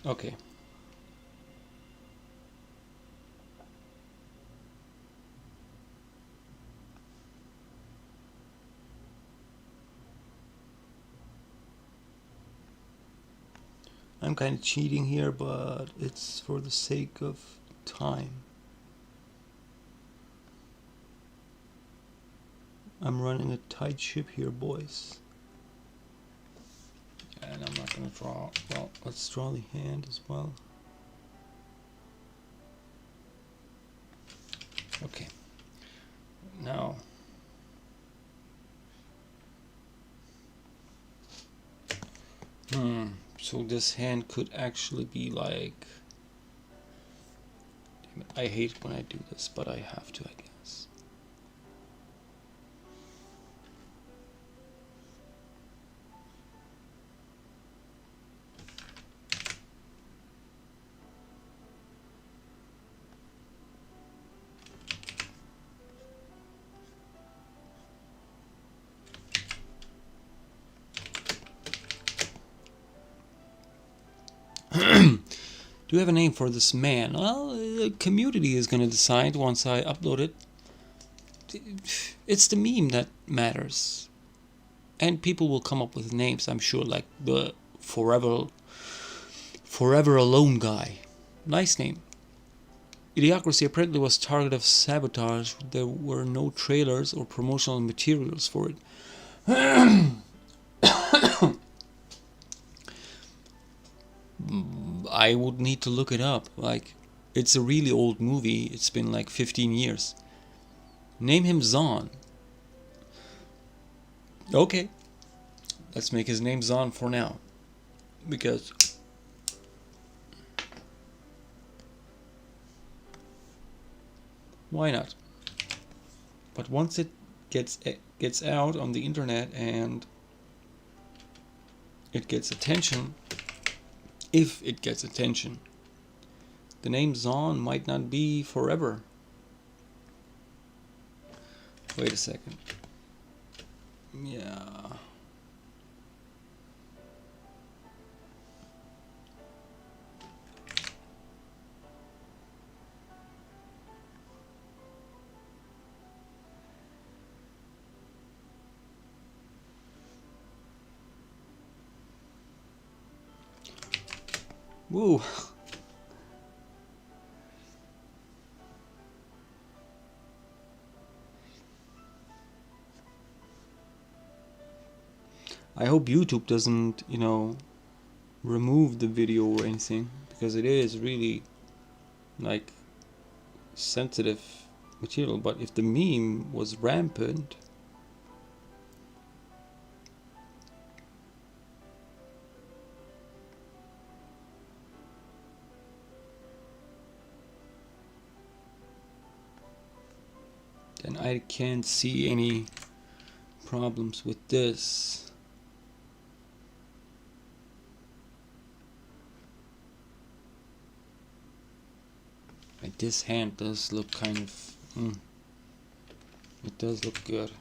okay. I'm kind of cheating here, but it's for the sake of time. I'm running a tight ship here, boys. And I'm not going to draw. Well, let's draw the hand as well. Okay. Now, so this hand could actually be like, damn it, I hate when I do this, but I have to, I guess. Do you have a name for this man? Well, the community is going to decide once I upload it. It's the meme that matters. And people will come up with names, I'm sure, like the Forever Alone guy. Nice name. Idiocracy apparently was target of sabotage. There were no trailers or promotional materials for it. I would need to look it up. Like, it's a really old movie. It's been like 15 years. Name him Zahn. Okay, let's make his name Zahn for now. Because why not? But once it gets out on the internet and it gets attention, if it gets attention, the name Zahn might not be forever. Wait a second. Yeah. Woo. I hope YouTube doesn't, remove the video or anything, because it is really like sensitive material. But if the meme was rampant, then I can't see any problems with this. Like, this hand does look kind of it does look good.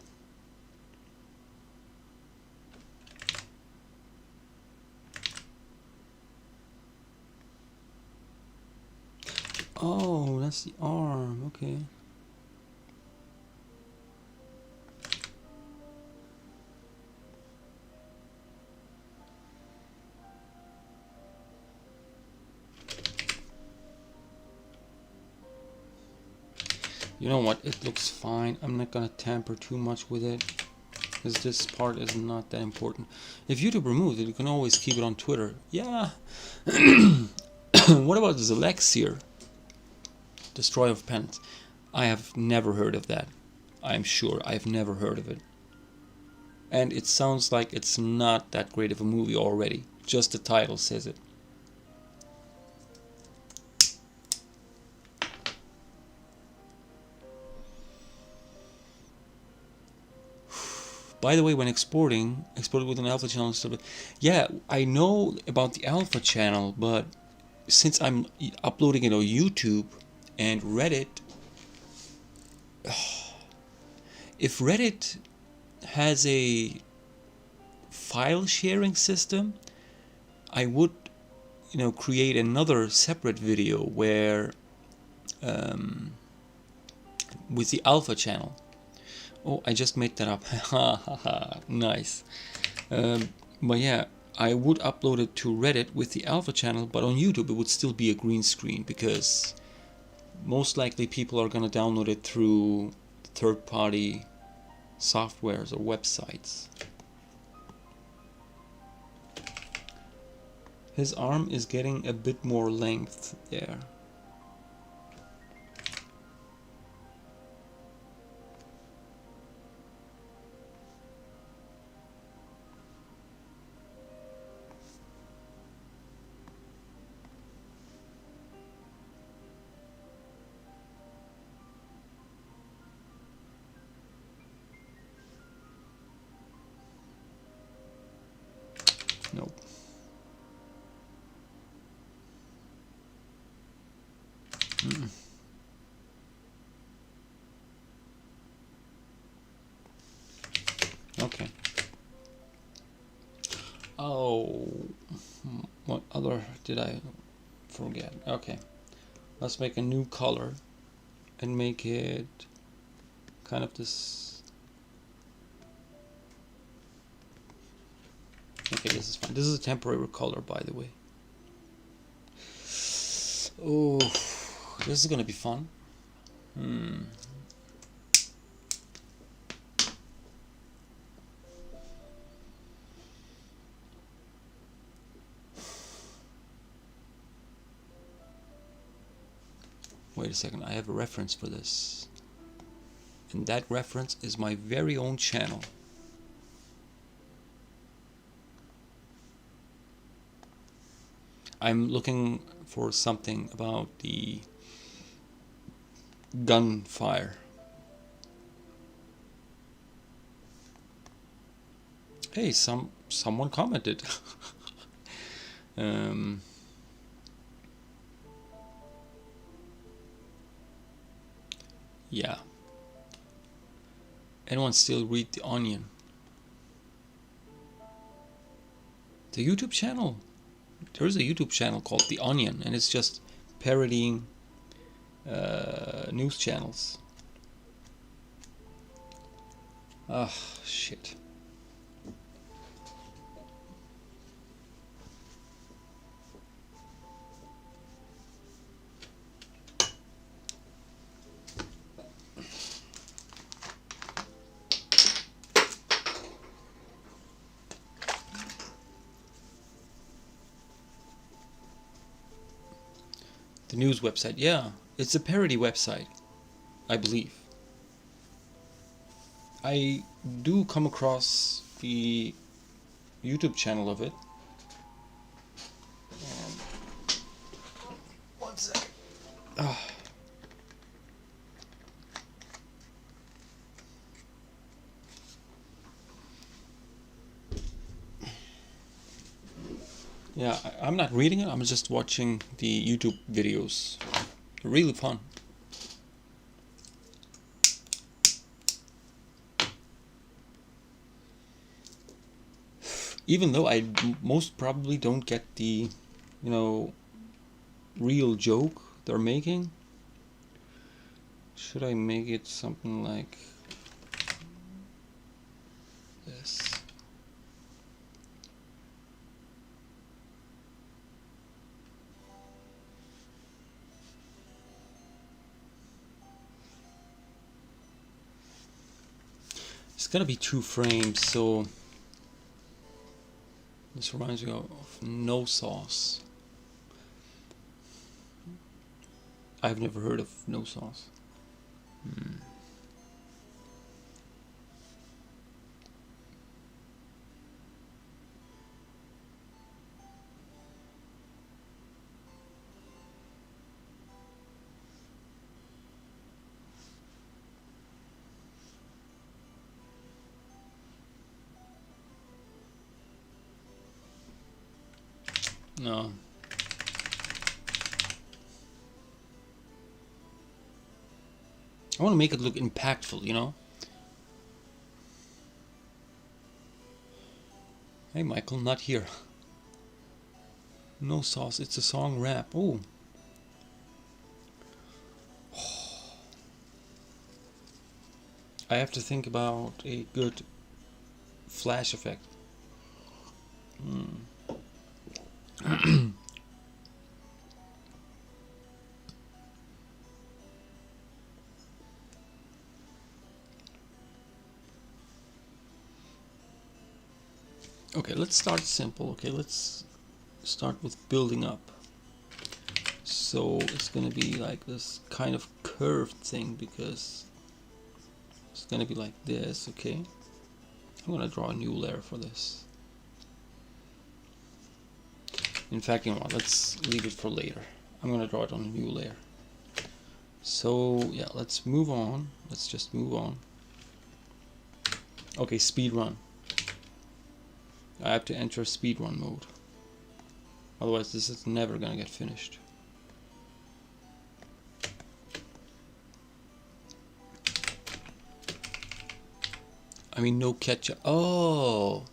Oh, that's the arm. Okay. You know what? It looks fine. I'm not gonna tamper too much with it, because this part is not that important. If YouTube removes it, you can always keep it on Twitter. Yeah. What about Zelexir? Destroyer of Penance. I have never heard of that. I'm sure I've never heard of it. And it sounds like it's not that great of a movie already. Just the title says it. By the way, when export it with an alpha channel. Yeah, I know about the alpha channel, but since I'm uploading it on YouTube and Reddit, if Reddit has a file sharing system, I would, create another separate video where, with the alpha channel. Oh, I just made that up. Nice. But yeah, I would upload it to Reddit with the alpha channel, but on YouTube it would still be a green screen, because most likely people are going to download it through third-party softwares or websites. His arm is getting a bit more length there. Nope. Okay. Oh, what other did I forget? Okay, let's make a new color and make it kind of this. Okay, this is fine. This is a temporary color, by the way. Oh, this is gonna be fun. Wait a second, I have a reference for this. And that reference is my very own channel. I'm looking for something about the gunfire. Hey, someone commented. Yeah. Anyone still read The Onion? The YouTube channel? There's a YouTube channel called The Onion, and it's just parodying news channels. Ah, shit. The news website, yeah. It's a parody website, I believe. I do come across the YouTube channel of it. One second. Yeah, I'm not reading it, I'm just watching the YouTube videos. Really fun. Even though I most probably don't get the, real joke they're making. Should I make it something like this? It's gonna be 2 frames, so this reminds me of No Sauce. I've never heard of No Sauce. No. I want to make it look impactful, Hey Michael, not here. No Sauce, it's a song rap. Oh. I have to think about a good flash effect. Okay, let's start simple. Okay, let's start with building up. So it's gonna be like this kind of curved thing because it's gonna be like this. Okay, I'm gonna draw a new layer for this. In fact, you know what, let's leave it for later. I'm gonna draw it on a new layer. So yeah, let's move on. Let's just move on. Okay, speed run. I have to enter speedrun mode. Otherwise this is never gonna get finished. I mean, no ketchup. Oh,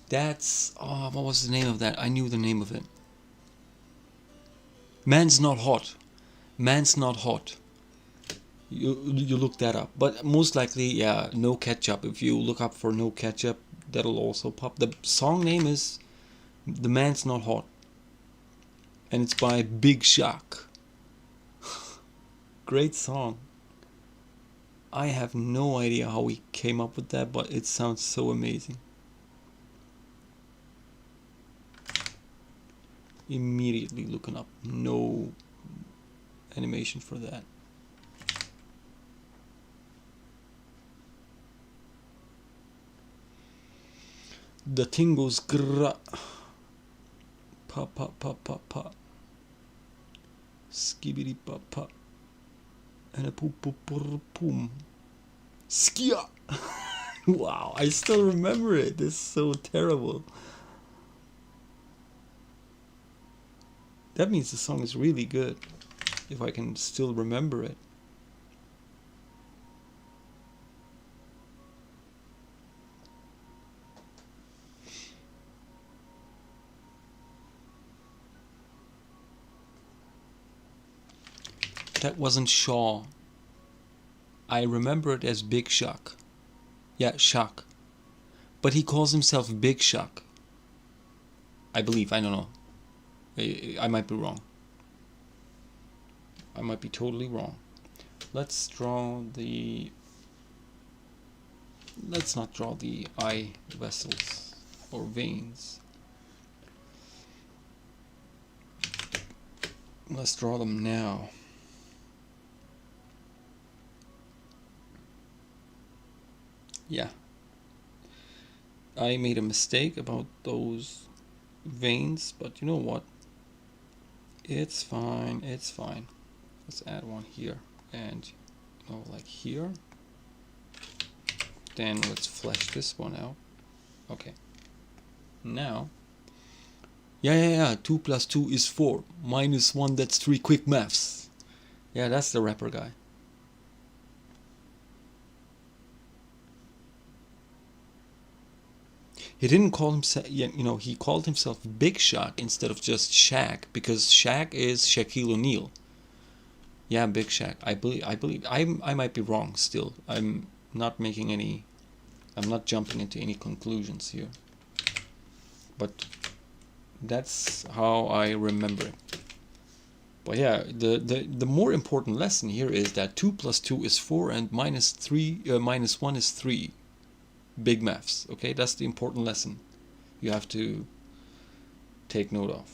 that's, what was the name of that? I knew the name of it. Man's Not Hot. Man's Not Hot. You look that up. But most likely, yeah, no ketchup. If you look up for no ketchup, that'll also pop. The song name is The Man's Not Hot. And it's by Big Shock. Great song. I have no idea how he came up with that, but it sounds so amazing. Immediately looking up no animation for that. The thing goes grrrr. Pa pa pa pa pa. Skibidi pa pa. And a poop poop poop poom. Skia! Wow, I still remember it. This is so terrible. That means the song is really good, if I can still remember it. That wasn't Shaw. I remember it as Big Shock. Yeah, Shock. But he calls himself Big Shock. I believe, I don't know. I might be wrong. I might be totally wrong. Let's draw the... Let's not draw the eye vessels or veins. Let's draw them now. Yeah. I made a mistake about those veins, but you know what? It's fine, it's fine. Let's add one here and, you know, like here. Then let's flesh this one out. Okay. Now, yeah, 2 plus 2 is 4. Minus 1, that's 3. Quick maths. Yeah, that's the rapper guy. He didn't call himself, you know, he called himself Big Shock instead of just Shaq, because Shaq is Shaquille O'Neal. Yeah, Big Shaq. I believe. I might be wrong still. I'm not making any, I'm not jumping into any conclusions here. But that's how I remember it. But yeah, the more important lesson here is that 2 plus 2 is 4 and minus 1 is 3. Big maths, okay? That's the important lesson you have to take note of.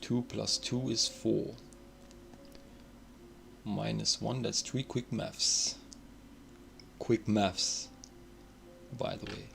Two plus 2 is 4. Minus 1, that's 3. Quick maths. Quick maths, by the way.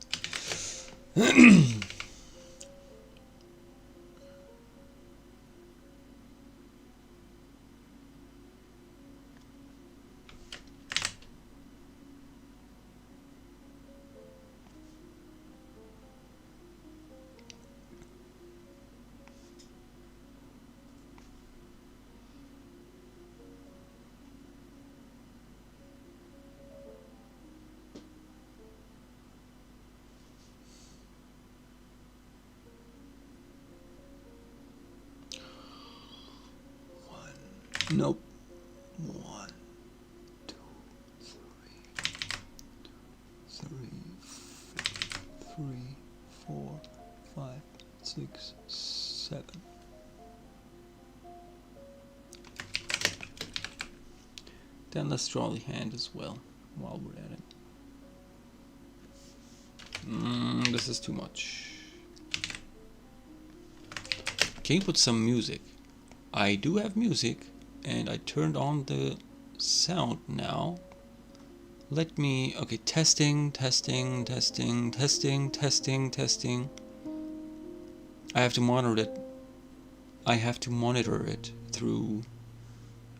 Nope. 1, 2, 3, 4, 5, 6, 7. Then let's draw the hand as well while we're at it. This is too much. Can you put some music? I do have music. And I turned on the sound now. Let me, okay, testing. I have to monitor it. I have to monitor it through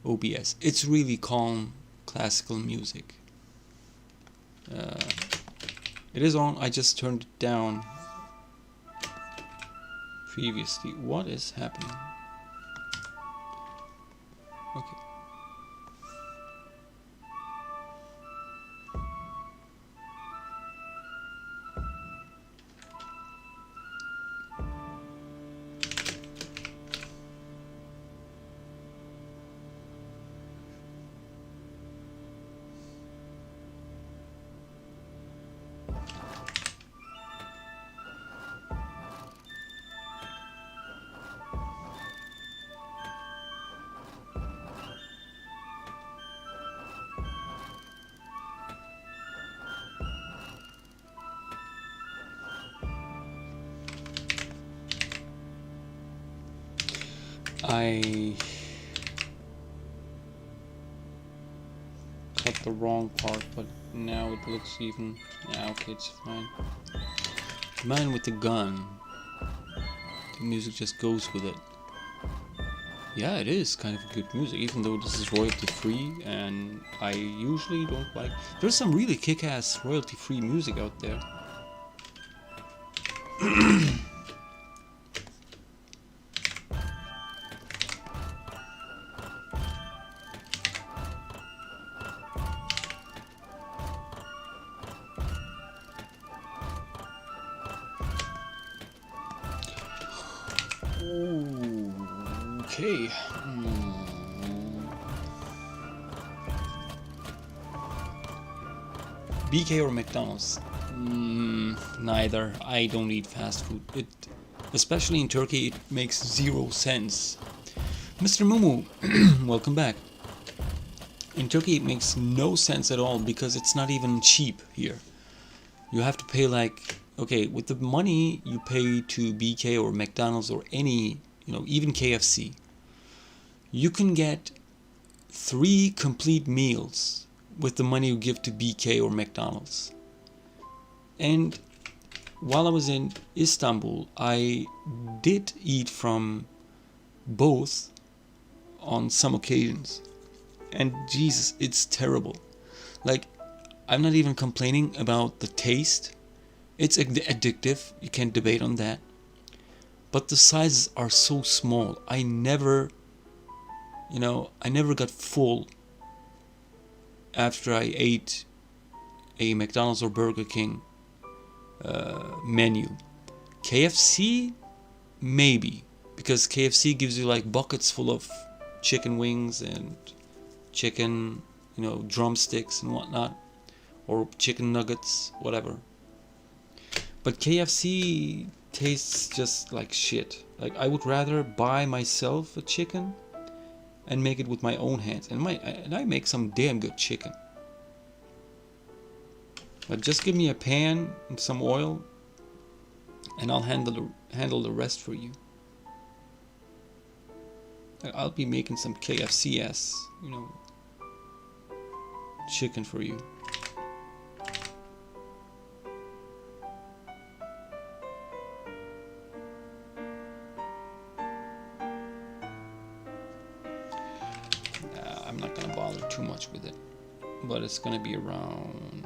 OBS. It's really calm classical music. It is on, I just turned it down previously. What is happening? Okay. I cut the wrong part, but now it looks even. Yeah, okay, it's fine. The man with the gun. The music just goes with it. Yeah, it is kind of good music, even though this is royalty free, and I usually don't like. There's some really kick-ass royalty free music out there. Okay. BK or McDonald's? Neither. I don't eat fast food. Especially in Turkey, it makes 0 sense. Mr. Mumu, welcome back. In Turkey, it makes no sense at all because it's not even cheap here. You have to pay like, okay, with the money you pay to BK or McDonald's or any, even KFC, you can get 3 complete meals with the money you give to BK or McDonald's. And while I was in Istanbul, I did eat from both on some occasions. And Jesus, it's terrible. Like, I'm not even complaining about the taste. It's addictive, you can't debate on that. But the sizes are so small. I never got full after I ate a McDonald's or Burger King menu. KFC, maybe, because KFC gives you like buckets full of chicken wings and chicken, drumsticks and whatnot, or chicken nuggets, whatever. But KFC tastes just like shit. Like, I would rather buy myself a chicken and make it with my own hands, and I make some damn good chicken. But just give me a pan and some oil, and I'll handle the rest for you. I'll be making some KFC ass, chicken for you. I'm not gonna bother too much with it, but it's gonna be around,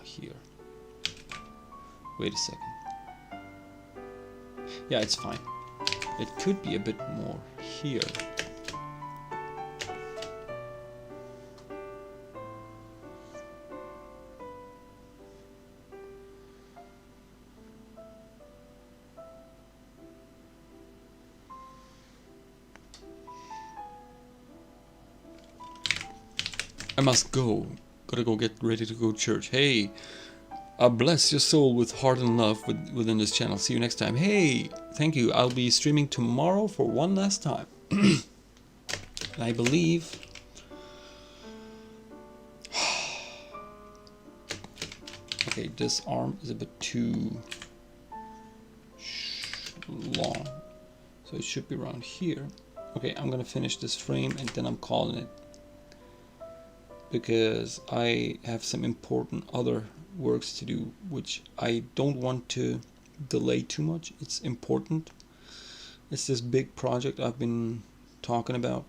here. Wait a second. Yeah, it's fine. It could be a bit more here. I must go. Gotta go get ready to go to church. Hey, bless your soul with heart and love within this channel. See you next time. Hey, thank you. I'll be streaming tomorrow for one last time. I believe. Okay, this arm is a bit too long, so it should be around here. Okay, I'm gonna finish this frame and then I'm calling it, because I have some important other works to do, which I don't want to delay too much. It's important. It's this big project I've been talking about,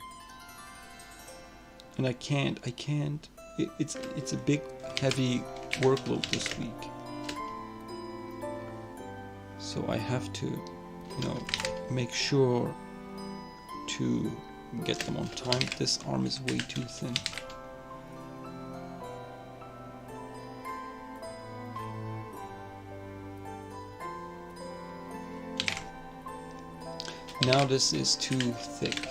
and I can't. It's a big, heavy workload this week, so I have to, make sure to get them on time. This arm is way too thin. Now this is too thick.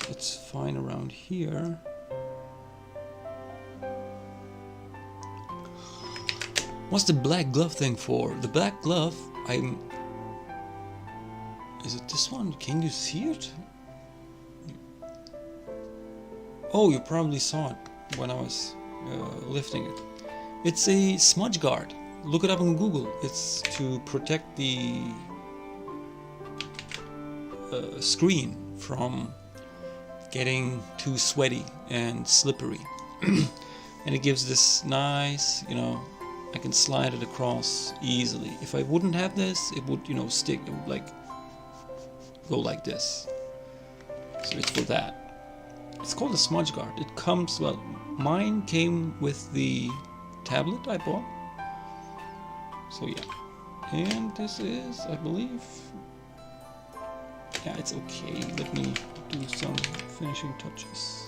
It's fine around here. What's the black glove thing for? The black glove, is it this one? Can you see it? Oh, you probably saw it when I was lifting it. It's a smudge guard. Look it up on Google. It's to protect the screen from getting too sweaty and slippery. And it gives this nice, I can slide it across easily. If I wouldn't have this, it would, stick, it would like go like this. So it's for that. It's called a smudge guard. It comes, well, mine came with the tablet I bought. So yeah. And this is, I believe, yeah, it's okay. Let me do some finishing touches.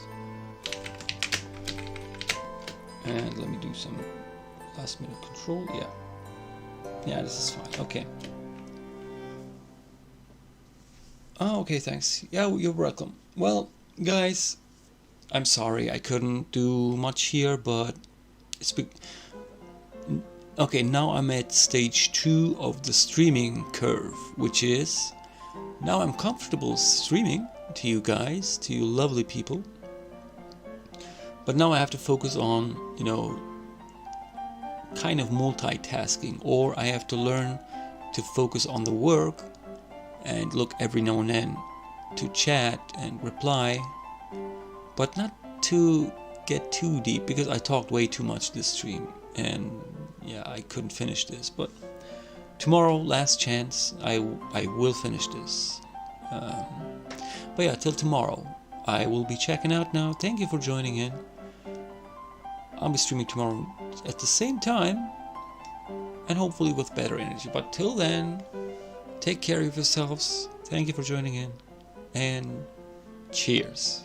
And let me do some last minute control. Yeah, this is fine. Okay. Oh, okay, thanks. Yeah, you're welcome. Well, guys, I'm sorry I couldn't do much here, but it's okay, now I'm at stage 2 of the streaming curve, which is now I'm comfortable streaming to you guys, to you lovely people. But now I have to focus on, kind of multitasking, or I have to learn to focus on the work and look every now and then to chat and reply, but not to get too deep, because I talked way too much this stream, and yeah, I couldn't finish this. But tomorrow, last chance, I will finish this. But yeah, till tomorrow, I will be checking out now. Thank you for joining in. I'll be streaming tomorrow at the same time, and hopefully with better energy. But till then, take care of yourselves. Thank you for joining in, and cheers.